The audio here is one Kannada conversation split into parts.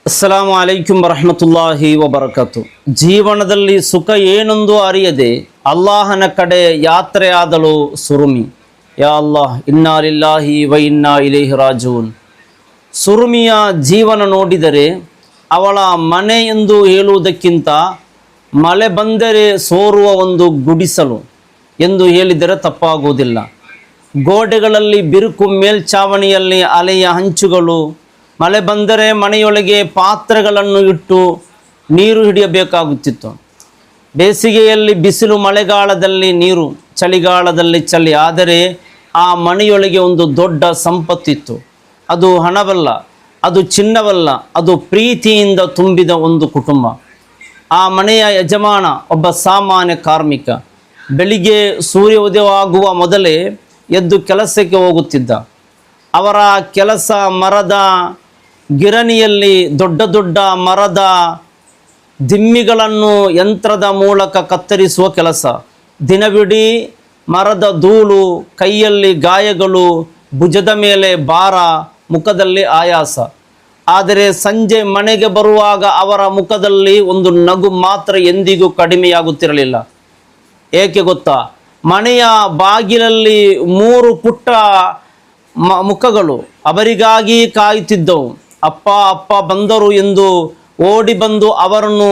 ಅಸ್ಸಲಾಮು ಅಲೈಕುಂ ವರಹಮತುಲ್ಲಾಹಿ ವಬರಕತು. ಜೀವನದಲ್ಲಿ ಸುಖ ಏನೆಂದು ಅರಿಯದೆ ಅಲ್ಲಾಹನ ಕಡೆ ಯಾತ್ರೆಯಾದಳು ಸುರುಮಿ. ಯಾ ಅಲ್ಲಾಹ್, ಇನ್ನಾ ಲಿಲ್ಲಾಹಿ ವ ಇನ್ನಾ ಇಲೈಹಿ ರಾಜಿಊನ್. ಸುರುಮಿಯ ಜೀವನ ನೋಡಿದರೆ ಅವಳ ಮನೆ ಎಂದು ಹೇಳುವುದಕ್ಕಿಂತ ಮಳೆ ಬಂದರೆ ಸೋರುವ ಒಂದು ಗುಡಿಸಲು ಎಂದು ಹೇಳಿದರೆ ತಪ್ಪಾಗುವುದಿಲ್ಲ. ಗೋಡೆಗಳಲ್ಲಿ ಬಿರುಕು, ಮೇಲ್ಛಾವಣಿಯಲ್ಲಿ ಅಲೆಯ ಹಂಚುಗಳು. ಮಳೆ ಬಂದರೆ ಮನೆಯೊಳಗೆ ಪಾತ್ರೆಗಳನ್ನು ಇಟ್ಟು ನೀರು ಹಿಡಿಯಬೇಕಾಗುತ್ತಿತ್ತು. ಬೇಸಿಗೆಯಲ್ಲಿ ಬಿಸಿಲು, ಮಳೆಗಾಲದಲ್ಲಿ ನೀರು, ಚಳಿಗಾಲದಲ್ಲಿ ಚಳಿ. ಆದರೆ ಆ ಮನೆಯೊಳಗೆ ಒಂದು ದೊಡ್ಡ ಸಂಪತ್ತಿತ್ತು. ಅದು ಹಣವಲ್ಲ, ಅದು ಚಿನ್ನವಲ್ಲ, ಅದು ಪ್ರೀತಿಯಿಂದ ತುಂಬಿದ ಒಂದು ಕುಟುಂಬ. ಆ ಮನೆಯ ಯಜಮಾನ ಒಬ್ಬ ಸಾಮಾನ್ಯ ಕಾರ್ಮಿಕ. ಬೆಳಿಗ್ಗೆ ಸೂರ್ಯೋದಯವಾಗುವ ಮೊದಲೇ ಎದ್ದು ಕೆಲಸಕ್ಕೆ ಹೋಗುತ್ತಿದ್ದ. ಅವರ ಕೆಲಸ ಮರದ ಗಿರಣಿಯಲ್ಲಿ ದೊಡ್ಡ ದೊಡ್ಡ ಮರದ ದಿಮ್ಮಿಗಳನ್ನು ಯಂತ್ರದ ಮೂಲಕ ಕತ್ತರಿಸುವ ಕೆಲಸ. ದಿನವಿಡೀ ಮರದ ಧೂಳು, ಕೈಯಲ್ಲಿ ಗಾಯಗಳು, ಭುಜದ ಮೇಲೆ ಭಾರ, ಮುಖದಲ್ಲಿ ಆಯಾಸ. ಆದರೆ ಸಂಜೆ ಮನೆಗೆ ಬರುವಾಗ ಅವರ ಮುಖದಲ್ಲಿ ಒಂದು ನಗು ಮಾತ್ರ ಎಂದಿಗೂ ಕಡಿಮೆಯಾಗುತ್ತಿರಲಿಲ್ಲ. ಏಕೆ ಗೊತ್ತಾ? ಮನೆಯ ಬಾಗಿಲಲ್ಲಿ 3 ಪುಟ್ಟ ಮುಖಗಳು ಅವರಿಗಾಗಿ ಕಾಯುತ್ತಿದ್ದವು. ಅಪ್ಪ ಅಪ್ಪ ಬಂದರು ಎಂದು ಓಡಿ ಬಂದು ಅವರನ್ನು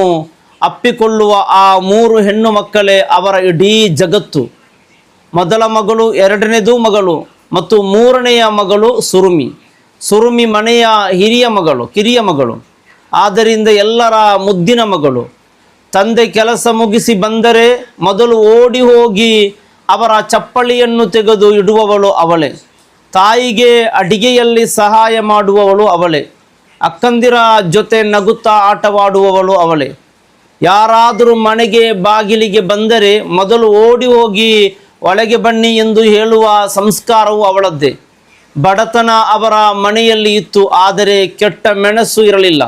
ಅಪ್ಪಿಕೊಳ್ಳುವ ಆ 3 ಹೆಣ್ಣು ಮಕ್ಕಳೇ ಅವರ ಇಡೀ ಜಗತ್ತು. ಮೊದಲ ಮಗಳು, ಎರಡನೇದು ಮಗಳು ಮತ್ತು 3ನೆಯ ಮಗಳು ಸುರುಮಿ. ಸುರುಮಿ ಮನೆಯ ಕಿರಿಯ ಮಗಳು. ಆದ್ದರಿಂದ ಎಲ್ಲರ ಮುದ್ದಿನ ಮಗಳು. ತಂದೆ ಕೆಲಸ ಮುಗಿಸಿ ಬಂದರೆ ಮೊದಲು ಓಡಿ ಹೋಗಿ ಅವರ ಚಪ್ಪಲಿಯನ್ನು ತೆಗೆದು ಇಡುವವಳು ಅವಳೇ. ತಾಯಿಗೆ ಅಡಿಗೆಯಲ್ಲಿ ಸಹಾಯ ಮಾಡುವವಳು ಅವಳೇ. ಅಕ್ಕಂದಿರ ಜೊತೆ ನಗುತ್ತಾ ಆಟವಾಡುವವಳು ಅವಳೇ. ಯಾರಾದರೂ ಮನೆಗೆ ಬಾಗಿಲಿಗೆ ಬಂದರೆ ಮೊದಲು ಓಡಿ ಹೋಗಿ ಒಳಗೆ ಬನ್ನಿ ಎಂದು ಹೇಳುವ ಸಂಸ್ಕಾರವು ಅವಳದ್ದೇ. ಬಡತನ ಅವರ ಮನೆಯಲ್ಲಿ ಇತ್ತು, ಆದರೆ ಕೆಟ್ಟ ಮೆಣಸು ಇರಲಿಲ್ಲ.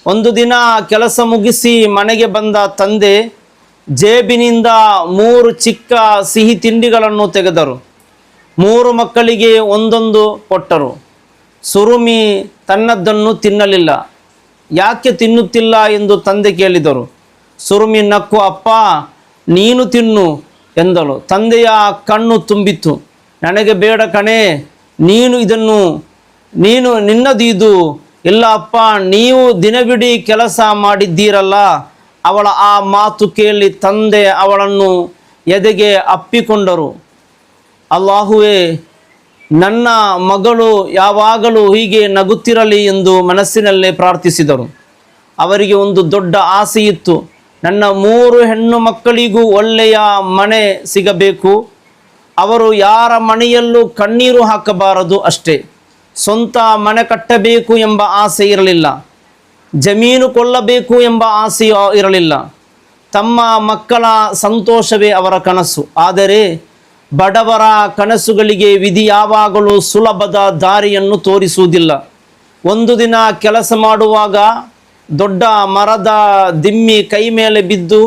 ಒಂದು ದಿನ ಕೆಲಸ ಮುಗಿಸಿ ಮನೆಗೆ ಬಂದ ತಂದೆ ಜೇಬಿನಿಂದ 3 ಚಿಕ್ಕ ಸಿಹಿ ತಿಂಡಿಗಳನ್ನು ತೆಗೆದರು. 3 ಮಕ್ಕಳಿಗೆ ಒಂದೊಂದು ಕೊಟ್ಟರು. ಸುರುಮಿ ತನ್ನದ್ದನ್ನು ತಿನ್ನಲಿಲ್ಲ. ಯಾಕೆ ತಿನ್ನುತ್ತಿಲ್ಲ ಎಂದು ತಂದೆ ಕೇಳಿದರು. ಸುರುಮಿ ನಕ್ಕು, ಅಪ್ಪ ನೀನು ತಿನ್ನು ಎಂದಳು. ತಂದೆಯ ಕಣ್ಣು ತುಂಬಿತ್ತು. ನನಗೆ ಬೇಡ ಕಣೆ, ನಿನ್ನದು ಇದು. ಇಲ್ಲ ಅಪ್ಪ, ನೀವು ದಿನವಿಡೀ ಕೆಲಸ ಮಾಡಿದ್ದೀರಲ್ಲ. ಅವಳ ಆ ಮಾತು ಕೇಳಿ ತಂದೆ ಅವಳನ್ನು ಎದೆಗೆ ಅಪ್ಪಿಕೊಂಡರು. ಅಲ್ಲಾಹುವೇ, ನನ್ನ ಮಗಳು ಯಾವಾಗಲೂ ಹೀಗೆ ನಗುತ್ತಿರಲಿ ಎಂದು ಮನಸ್ಸಿನಲ್ಲೇ ಪ್ರಾರ್ಥಿಸಿದರು. ಅವರಿಗೆ ಒಂದು ದೊಡ್ಡ ಆಸೆ ಇತ್ತು. ನನ್ನ 3 ಹೆಣ್ಣು ಮಕ್ಕಳಿಗೂ ಒಳ್ಳೆಯ ಮನೆ ಸಿಗಬೇಕು. ಅವರು ಯಾರ ಮನೆಯಲ್ಲೂ ಕಣ್ಣೀರು ಹಾಕಬಾರದು ಅಷ್ಟೇ. ಸ್ವಂತ ಮನೆ ಕಟ್ಟಬೇಕು ಎಂಬ ಆಸೆ ಇರಲಿಲ್ಲ. ಜಮೀನು ಕೊಳ್ಳಬೇಕು ಎಂಬ ಆಸೆ ಇರಲಿಲ್ಲ. ತಮ್ಮ ಮಕ್ಕಳ ಸಂತೋಷವೇ ಅವರ ಕನಸು. ಆದರೆ ಬಡವರ ಕನಸುಗಳಿಗೆ ವಿಧಿ ಯಾವಾಗಲೂ ಸುಲಭದ ದಾರಿಯನ್ನು ತೋರಿಸುವುದಿಲ್ಲ. ಒಂದು ದಿನ ಕೆಲಸ ಮಾಡುವಾಗ ದೊಡ್ಡ ಮರದ ದಿಮ್ಮಿ ಕೈ ಮೇಲೆ ಬಿದ್ದು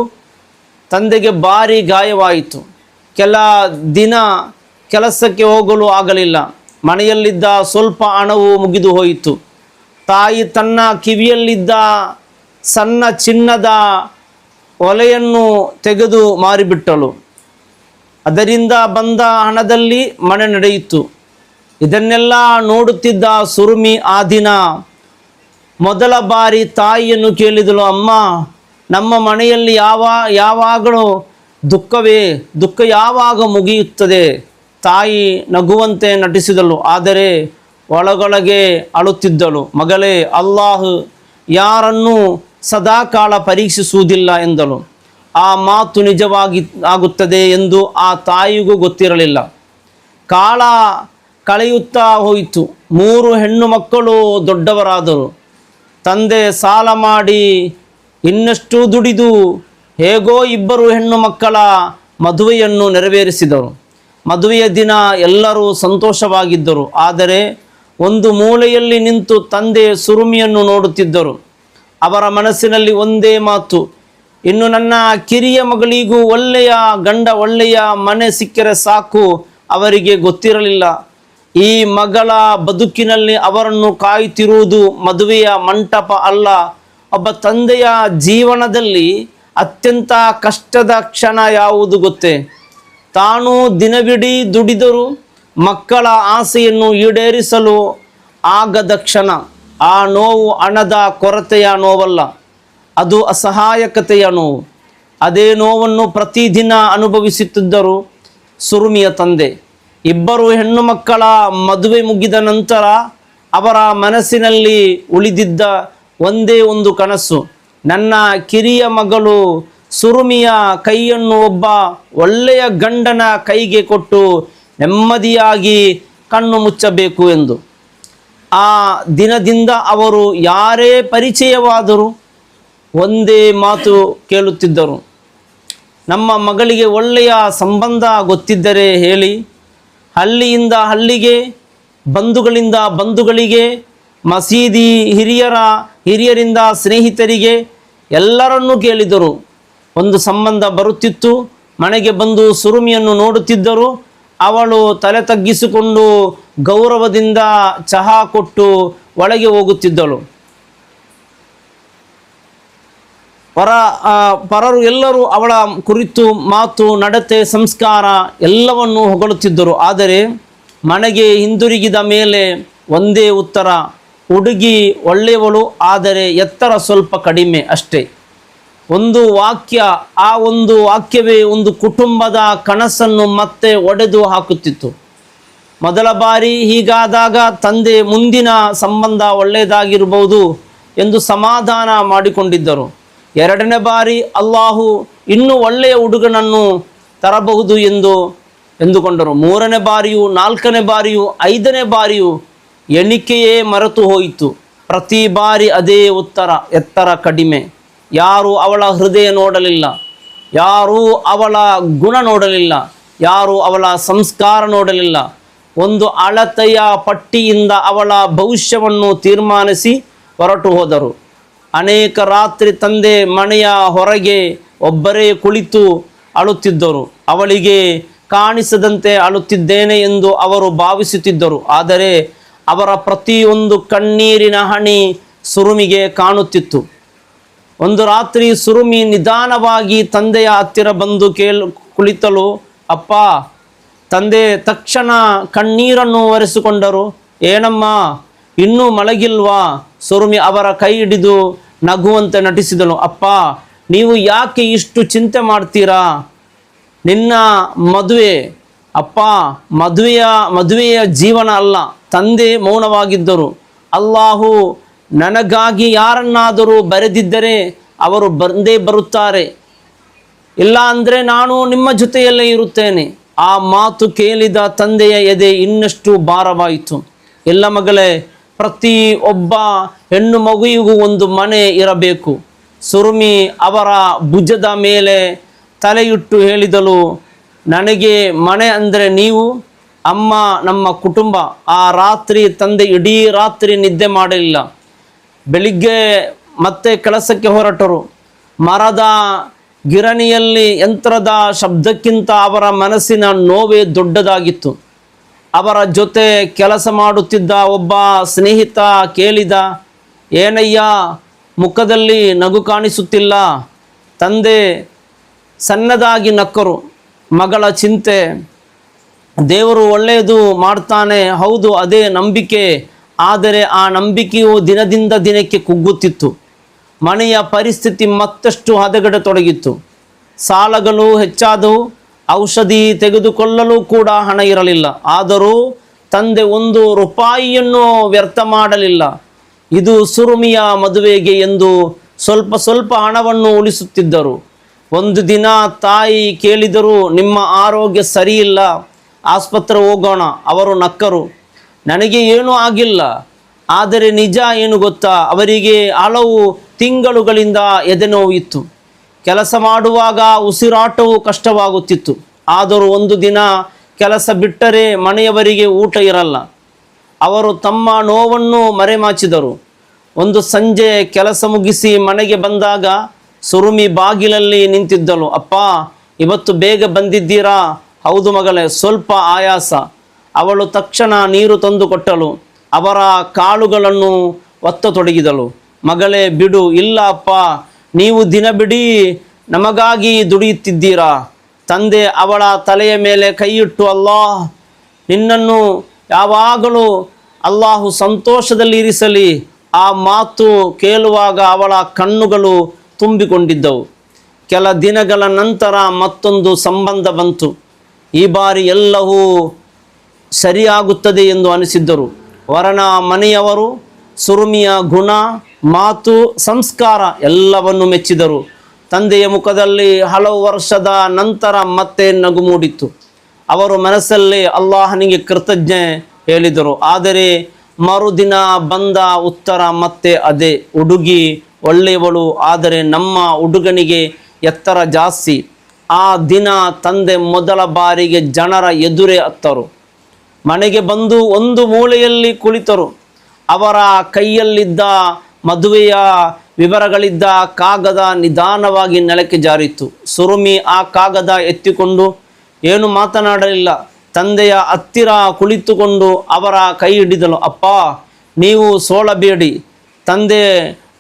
ತಂದೆಗೆ ಭಾರಿ ಗಾಯವಾಯಿತು. ಕೆಲ ದಿನ ಕೆಲಸಕ್ಕೆ ಹೋಗಲು ಆಗಲಿಲ್ಲ. ಮನೆಯಲ್ಲಿದ್ದ ಸ್ವಲ್ಪ ಹಣವು ಮುಗಿದು ಹೋಯಿತು. ತಾಯಿ ತನ್ನ ಕಿವಿಯಲ್ಲಿದ್ದ ಸಣ್ಣ ಚಿನ್ನದ ಒಲೆಯನ್ನು ತೆಗೆದು ಮಾರಿಬಿಟ್ಟಳು. ಅದರಿಂದ ಬಂದ ಹಣದಲ್ಲಿ ಮನೆ ನಡೆಯಿತು. ಇದನ್ನೆಲ್ಲ ನೋಡುತ್ತಿದ್ದ ಸುರುಮಿ ಆ ದಿನ ಮೊದಲ ಬಾರಿ ತಾಯಿಯನ್ನು ಕೇಳಿದಳು, ಅಮ್ಮ, ನಮ್ಮ ಮನೆಯಲ್ಲಿ ಯಾವಾಗಲೂ ದುಃಖ ಯಾವಾಗ ಮುಗಿಯುತ್ತದೆ? ತಾಯಿ ನಗುವಂತೆ ನಟಿಸಿದಳು, ಆದರೆ ಒಳಗೊಳಗೆ ಅಳುತ್ತಿದ್ದಳು. ಮಗಳೇ, ಅಲ್ಲಾಹ್ ಯಾರನ್ನೂ ಸದಾಕಾಲ ಪರೀಕ್ಷಿಸುವುದಿಲ್ಲ ಎಂದಳು. ಆ ಮಾತು ನಿಜವಾಗಿ ಆಗುತ್ತದೆ ಎಂದು ಆ ತಾಯಿಗೂ ಗೊತ್ತಿರಲಿಲ್ಲ. ಕಾಲ ಕಳೆಯುತ್ತಾ ಹೋಯಿತು. 3 ಹೆಣ್ಣು ಮಕ್ಕಳು ದೊಡ್ಡವರಾದರು. ತಂದೆ ಸಾಲ ಮಾಡಿ ಇನ್ನಷ್ಟು ದುಡಿದು ಹೇಗೋ 2 ಹೆಣ್ಣು ಮಕ್ಕಳ ಮದುವೆಯನ್ನು ನೆರವೇರಿಸಿದರು. ಮದುವೆಯ ದಿನ ಎಲ್ಲರೂ ಸಂತೋಷವಾಗಿದ್ದರು. ಆದರೆ ಒಂದು ಮೂಲೆಯಲ್ಲಿ ನಿಂತು ತಂದೆ ಸುರುಮಿಯನ್ನು ನೋಡುತ್ತಿದ್ದರು. ಅವರ ಮನಸ್ಸಿನಲ್ಲಿ ಒಂದೇ ಮಾತು, ಇನ್ನು ನನ್ನ ಕಿರಿಯ ಮಗಳಿಗೂ ಒಳ್ಳೆಯ ಗಂಡ, ಒಳ್ಳೆಯ ಮನೆ ಸಿಕ್ಕರೆ ಸಾಕು. ಅವರಿಗೆ ಗೊತ್ತಿರಲಿಲ್ಲ ಈ ಮಗಳ ಬದುಕಿನಲ್ಲಿ ಅವರನ್ನು ಕಾಯುತ್ತಿರುವುದು ಮದುವೆಯ ಮಂಟಪ ಅಲ್ಲ. ಒಬ್ಬ ತಂದೆಯ ಜೀವನದಲ್ಲಿ ಅತ್ಯಂತ ಕಷ್ಟದ ಕ್ಷಣ ಯಾವುದು ಗೊತ್ತೇ? ತಾನು ದಿನವಿಡೀ ದುಡಿದರೂ ಮಕ್ಕಳ ಆಸೆಯನ್ನು ಈಡೇರಿಸಲು ಆಗದ ಕ್ಷಣ. ಆ ನೋವು ಹಣದ ಕೊರತೆಯ ನೋವಲ್ಲ, ಅದು ಅಸಹಾಯಕತೆಯ ನೋವು. ಅದೇ ನೋವನ್ನು ಪ್ರತಿದಿನ ಅನುಭವಿಸುತ್ತಿದ್ದರು ಸುರುಮಿಯ ತಂದೆ. ಇಬ್ಬರು ಹೆಣ್ಣು ಮಕ್ಕಳ ಮದುವೆ ಮುಗಿದ ನಂತರ ಅವರ ಮನಸ್ಸಿನಲ್ಲಿ ಉಳಿದಿದ್ದ ಒಂದೇ ಒಂದು ಕನಸು, ನನ್ನ ಕಿರಿಯ ಮಗಳು ಸುರುಮಿಯ ಕೈಯನ್ನು ಒಬ್ಬ ಒಳ್ಳೆಯ ಗಂಡನ ಕೈಗೆ ಕೊಟ್ಟು ನೆಮ್ಮದಿಯಾಗಿ ಕಣ್ಣು ಮುಚ್ಚಬೇಕು ಎಂದು. ಆ ದಿನದಿಂದ ಅವರು ಯಾರೇ ಪರಿಚಯವಾದರೂ ಒಂದೇ ಮಾತು ಕೇಳುತ್ತಿದ್ದರು, ನಮ್ಮ ಮಗಳಿಗೆ ಒಳ್ಳೆಯ ಸಂಬಂಧ ಗೊತ್ತಿದ್ದರೆ ಹೇಳಿ. ಹಳ್ಳಿಯಿಂದ ಹಳ್ಳಿಗೆ, ಬಂಧುಗಳಿಂದ ಬಂಧುಗಳಿಗೆ, ಮಸೀದಿ ಹಿರಿಯರಿಂದ ಸ್ನೇಹಿತರಿಗೆ ಎಲ್ಲರನ್ನೂ ಕೇಳಿದರು. ಒಂದು ಸಂಬಂಧ ಬರುತ್ತಿತ್ತು. ಮನೆಗೆ ಬಂದು ಸುರುಮಿಯನ್ನು ನೋಡುತ್ತಿದ್ದರು. ಅವಳು ತಲೆ ತಗ್ಗಿಸಿಕೊಂಡು ಗೌರವದಿಂದ ಚಹಾ ಕೊಟ್ಟು ಒಳಗೆ ಹೋಗುತ್ತಿದ್ದಳು. ಪರರು ಎಲ್ಲರೂ ಅವಳ ಕುರಿತು ಮಾತು, ನಡತೆ, ಸಂಸ್ಕಾರ ಎಲ್ಲವನ್ನೂ ಹೊಗಳುತ್ತಿದ್ದರು. ಆದರೆ ಮನೆಗೆ ಹಿಂದಿರುಗಿದ ಮೇಲೆ ಒಂದೇ ಉತ್ತರ, ಹುಡುಗಿ ಒಳ್ಳೆಯವಳು, ಆದರೆ ಎತ್ತರ ಸ್ವಲ್ಪ ಕಡಿಮೆ ಅಷ್ಟೇ. ಒಂದು ವಾಕ್ಯ, ಆ ಒಂದು ವಾಕ್ಯವೇ ಒಂದು ಕುಟುಂಬದ ಕನಸನ್ನು ಮತ್ತೆ ಒಡೆದು ಹಾಕುತ್ತಿತ್ತು. ಮೊದಲ ಬಾರಿ ಹೀಗಾದಾಗ ತಂದೆ ಮುಂದಿನ ಸಂಬಂಧ ಒಳ್ಳೆಯದಾಗಿರಬಹುದು ಎಂದು ಸಮಾಧಾನ ಮಾಡಿಕೊಂಡಿದ್ದರು. ಎರಡನೇ ಬಾರಿ ಅಲ್ಲಾಹು ಇನ್ನೂ ಒಳ್ಳೆಯ ಹುಡುಗನನ್ನು ತರಬಹುದು ಎಂದುಕೊಂಡರು. ಮೂರನೇ ಬಾರಿಯೂ, ನಾಲ್ಕನೇ ಬಾರಿಯೂ, ಐದನೇ ಬಾರಿಯೂ ಎಣಿಕೆಯೇ ಮರೆತು ಹೋಯಿತು. ಪ್ರತಿ ಬಾರಿ ಅದೇ ಉತ್ತರ, ಎತ್ತರ ಕಡಿಮೆ. ಯಾರೂ ಅವಳ ಹೃದಯ ನೋಡಲಿಲ್ಲ, ಯಾರೂ ಅವಳ ಗುಣ ನೋಡಲಿಲ್ಲ, ಯಾರೂ ಅವಳ ಸಂಸ್ಕಾರ ನೋಡಲಿಲ್ಲ. ಒಂದು ಅಳತೆಯ ಪಟ್ಟಿಯಿಂದ ಅವಳ ಭವಿಷ್ಯವನ್ನು ತೀರ್ಮಾನಿಸಿ ಹೊರಟು ಹೋದರು. ಅನೇಕ ರಾತ್ರಿ ತಂದೆ ಮನೆಯ ಹೊರಗೆ ಒಬ್ಬರೇ ಕುಳಿತು ಅಳುತ್ತಿದ್ದರು. ಅವಳಿಗೆ ಕಾಣಿಸದಂತೆ ಅಳುತ್ತಿದ್ದೇನೆ ಎಂದು ಅವರು ಭಾವಿಸುತ್ತಿದ್ದರು. ಆದರೆ ಅವರ ಪ್ರತಿಯೊಂದು ಕಣ್ಣೀರಿನ ಹನಿ ಸುರುಮಿಗೆ ಕಾಣುತ್ತಿತ್ತು. ಒಂದು ರಾತ್ರಿ ಸುರುಮಿ ನಿಧಾನವಾಗಿ ತಂದೆಯ ಹತ್ತಿರ ಬಂದು ಕುಳಿತಳು. ಅಪ್ಪ. ತಂದೆ ತಕ್ಷಣ ಕಣ್ಣೀರನ್ನು ಒರೆಸಿಕೊಂಡರು. ಏನಮ್ಮ, ಇನ್ನೂ ಮಲಗಿಲ್ವಾ? ಸುರುಮಿ ಅವರ ಕೈ ಹಿಡಿದು ನಗುವಂತೆ ನಟಿಸಿದಳು. ಅಪ್ಪ, ನೀವು ಯಾಕೆ ಇಷ್ಟು ಚಿಂತೆ ಮಾಡ್ತೀರಾ? ನಿನ್ನ ಮದುವೆ ಅಪ್ಪ, ಮದುವೆಯ ಜೀವನ ಅಲ್ಲ. ತಂದೆ ಮೌನವಾಗಿದ್ದರು. ಅಲ್ಲಾಹು ನನಗಾಗಿ ಯಾರನ್ನಾದರೂ ಬರೆದಿದ್ದರೆ ಅವರು ಬಂದೇ ಬರುತ್ತಾರೆ, ಇಲ್ಲ ಅಂದರೆ ನಾನು ನಿಮ್ಮ ಜೊತೆಯಲ್ಲೇ ಇರುತ್ತೇನೆ. ಆ ಮಾತು ಕೇಳಿದ ತಂದೆಯ ಎದೆ ಇನ್ನಷ್ಟು ಭಾರವಾಯಿತು. ಎಲ್ಲ ಮಗಳೇ, ಪ್ರತಿ ಒಬ್ಬ ಹೆಣ್ಣು ಮಗುವಿಗೂ ಒಂದು ಮನೆ ಇರಬೇಕು. ಸುರುಮಿ ಅವರ ಭುಜದ ಮೇಲೆ ತಲೆಯಿಟ್ಟು ಹೇಳಿದಳು, ನನಗೆ ಮನೆ ಅಂದರೆ ನೀವು, ಅಮ್ಮ ನಮ್ಮ ಕುಟುಂಬ. ಆ ರಾತ್ರಿ ತಂದೆ ಇಡೀ ರಾತ್ರಿ ನಿದ್ದೆ ಮಾಡಲಿಲ್ಲ. ಬೆಳಿಗ್ಗೆ ಮತ್ತೆ ಕೆಲಸಕ್ಕೆ ಹೊರಟರು. ಮರದ ಗಿರಣಿಯಲ್ಲಿ ಯಂತ್ರದ ಶಬ್ದಕ್ಕಿಂತ ಅವರ ಮನಸ್ಸಿನ ನೋವೇ ದೊಡ್ಡದಾಗಿತ್ತು. ಅವರ ಜೊತೆ ಕೆಲಸ ಮಾಡುತ್ತಿದ್ದ ಒಬ್ಬ ಸ್ನೇಹಿತ ಕೇಳಿದ, ಏನಯ್ಯ, ಮುಖದಲ್ಲಿ ನಗು ಕಾಣಿಸುತ್ತಿಲ್ಲ? ತಂದೆ ಸಣ್ಣದಾಗಿ ನಕ್ಕರು. ಮಗಳ ಚಿಂತೆ, ದೇವರು ಒಳ್ಳೆಯದು ಮಾಡ್ತಾನೆ, ಹೌದು, ಅದೇ ನಂಬಿಕೆ. ಆದರೆ ಆ ನಂಬಿಕೆಯು ದಿನದಿಂದ ದಿನಕ್ಕೆ ಕುಗ್ಗುತ್ತಿತ್ತು. ಮನೆಯ ಪರಿಸ್ಥಿತಿ ಮತ್ತಷ್ಟು ಹದಗೆಡತೊಡಗಿತ್ತು. ಸಾಲಗಳು ಹೆಚ್ಚಾದವು. ಔಷಧಿ ತೆಗೆದುಕೊಳ್ಳಲು ಕೂಡ ಹಣ ಇರಲಿಲ್ಲ. ಆದರೂ ತಂದೆ ಒಂದು ರೂಪಾಯಿಯನ್ನು ವ್ಯರ್ಥ ಮಾಡಲಿಲ್ಲ. ಇದು ಸುರುಮಿಯ ಮದುವೆಗೆ ಎಂದು ಸ್ವಲ್ಪ ಸ್ವಲ್ಪ ಹಣವನ್ನು ಉಳಿಸುತ್ತಿದ್ದರು. ಒಂದು ದಿನ ತಾಯಿ ಕೇಳಿದರು, ನಿಮ್ಮ ಆರೋಗ್ಯ ಸರಿಯಿಲ್ಲ, ಆಸ್ಪತ್ರೆ ಹೋಗೋಣ. ಅವರು ನಕ್ಕರು. ನನಗೆ ಏನೂ ಆಗಿಲ್ಲ. ಆದರೆ ನಿಜ ಏನು ಗೊತ್ತಾ, ಅವರಿಗೆ ಹಲವು ತಿಂಗಳುಗಳಿಂದ ಎದೆನೋವು ಇತ್ತು. ಕೆಲಸ ಮಾಡುವಾಗ ಉಸಿರಾಟವು ಕಷ್ಟವಾಗುತ್ತಿತ್ತು. ಆದರೂ ಒಂದು ದಿನ ಕೆಲಸ ಬಿಟ್ಟರೆ ಮನೆಯವರಿಗೆ ಊಟ ಇರಲ್ಲ. ಅವರು ತಮ್ಮ ನೋವನ್ನು ಮರೆಮಾಚಿದರು. ಒಂದು ಸಂಜೆ ಕೆಲಸ ಮುಗಿಸಿ ಮನೆಗೆ ಬಂದಾಗ ಸುರುಮಿ ಬಾಗಿಲಲ್ಲಿ ನಿಂತಿದ್ದಳು. ಅಪ್ಪ, ಇವತ್ತು ಬೇಗ ಬಂದಿದ್ದೀರಾ? ಹೌದು ಮಗಳೇ, ಸ್ವಲ್ಪ ಆಯಾಸ. ಅವಳು ತಕ್ಷಣ ನೀರು ತಂದು ಕೊಟ್ಟಳು. ಅವರ ಕಾಳುಗಳನ್ನು ಒತ್ತತೊಡಗಿದಳು. ಮಗಳೇ ಬಿಡು, ಇಲ್ಲ ಅಪ್ಪ, ನೀವು ದಿನವಿಡೀ ನಮಗಾಗಿ ದುಡಿಯುತ್ತಿದ್ದೀರಾ. ತಂದೆ ಅವಳ ತಲೆಯ ಮೇಲೆ ಕೈಯಿಟ್ಟು, ಅಲ್ಲಾಹ್ ನಿನ್ನನ್ನು ಯಾವಾಗಲೂ ಅಲ್ಲಾಹು ಸಂತೋಷದಲ್ಲಿ ಇರಿಸಲಿ. ಆ ಮಾತು ಕೇಳುವಾಗ ಅವಳ ಕಣ್ಣುಗಳು ತುಂಬಿಕೊಂಡಿದ್ದವು. ಕೆಲ ದಿನಗಳ ನಂತರ ಮತ್ತೊಂದು ಸಂಬಂಧ ಬಂತು. ಈ ಬಾರಿ ಎಲ್ಲವೂ ಸರಿಯಾಗುತ್ತದೆ ಎಂದು ಅನಿಸಿದ್ದರು. ವರನ ಮನೆಯವರು ಸುರುಮಿಯ ಗುಣ, ಮಾತು, ಸಂಸ್ಕಾರ ಎಲ್ಲವನ್ನು ಮೆಚ್ಚಿದರು. ತಂದೆಯ ಮುಖದಲ್ಲಿ ಹಲವು ವರ್ಷದ ನಂತರ ಮತ್ತೆ ನಗು ಮೂಡಿತ್ತು. ಅವರು ಮನಸ್ಸಲ್ಲಿ ಅಲ್ಲಾಹನಿಗೆ ಕೃತಜ್ಞೆ ಹೇಳಿದರು. ಆದರೆ ಮರುದಿನ ಬಂದ ಉತ್ತರ ಮತ್ತೆ ಅದೇ, ಹುಡುಗಿ ಒಳ್ಳೆಯವಳು, ಆದರೆ ನಮ್ಮ ಹುಡುಗನಿಗೆ ಎತ್ತರ ಜಾಸ್ತಿ. ಆ ದಿನ ತಂದೆ ಮೊದಲ ಬಾರಿಗೆ ಜನರ ಎದುರೇ ಅತ್ತರು. ಮನೆಗೆ ಬಂದು ಒಂದು ಮೂಲೆಯಲ್ಲಿ ಕುಳಿತರು. ಅವರ ಕೈಯಲ್ಲಿದ್ದ ಮದುವೆಯ ವಿವರಗಳಿದ್ದ ಕಾಗದ ನಿಧಾನವಾಗಿ ನೆಲಕ್ಕೆ ಜಾರಿತು. ಸುರುಮಿ ಆ ಕಾಗದ ಎತ್ತಿಕೊಂಡು ಏನು ಮಾತನಾಡಲಿಲ್ಲ. ತಂದೆಯ ಹತ್ತಿರ ಕುಳಿತುಕೊಂಡು ಅವರ ಕೈ ಹಿಡಿದಳು. ಅಪ್ಪ, ನೀವು ಸೋಲಬೇಡಿ. ತಂದೆ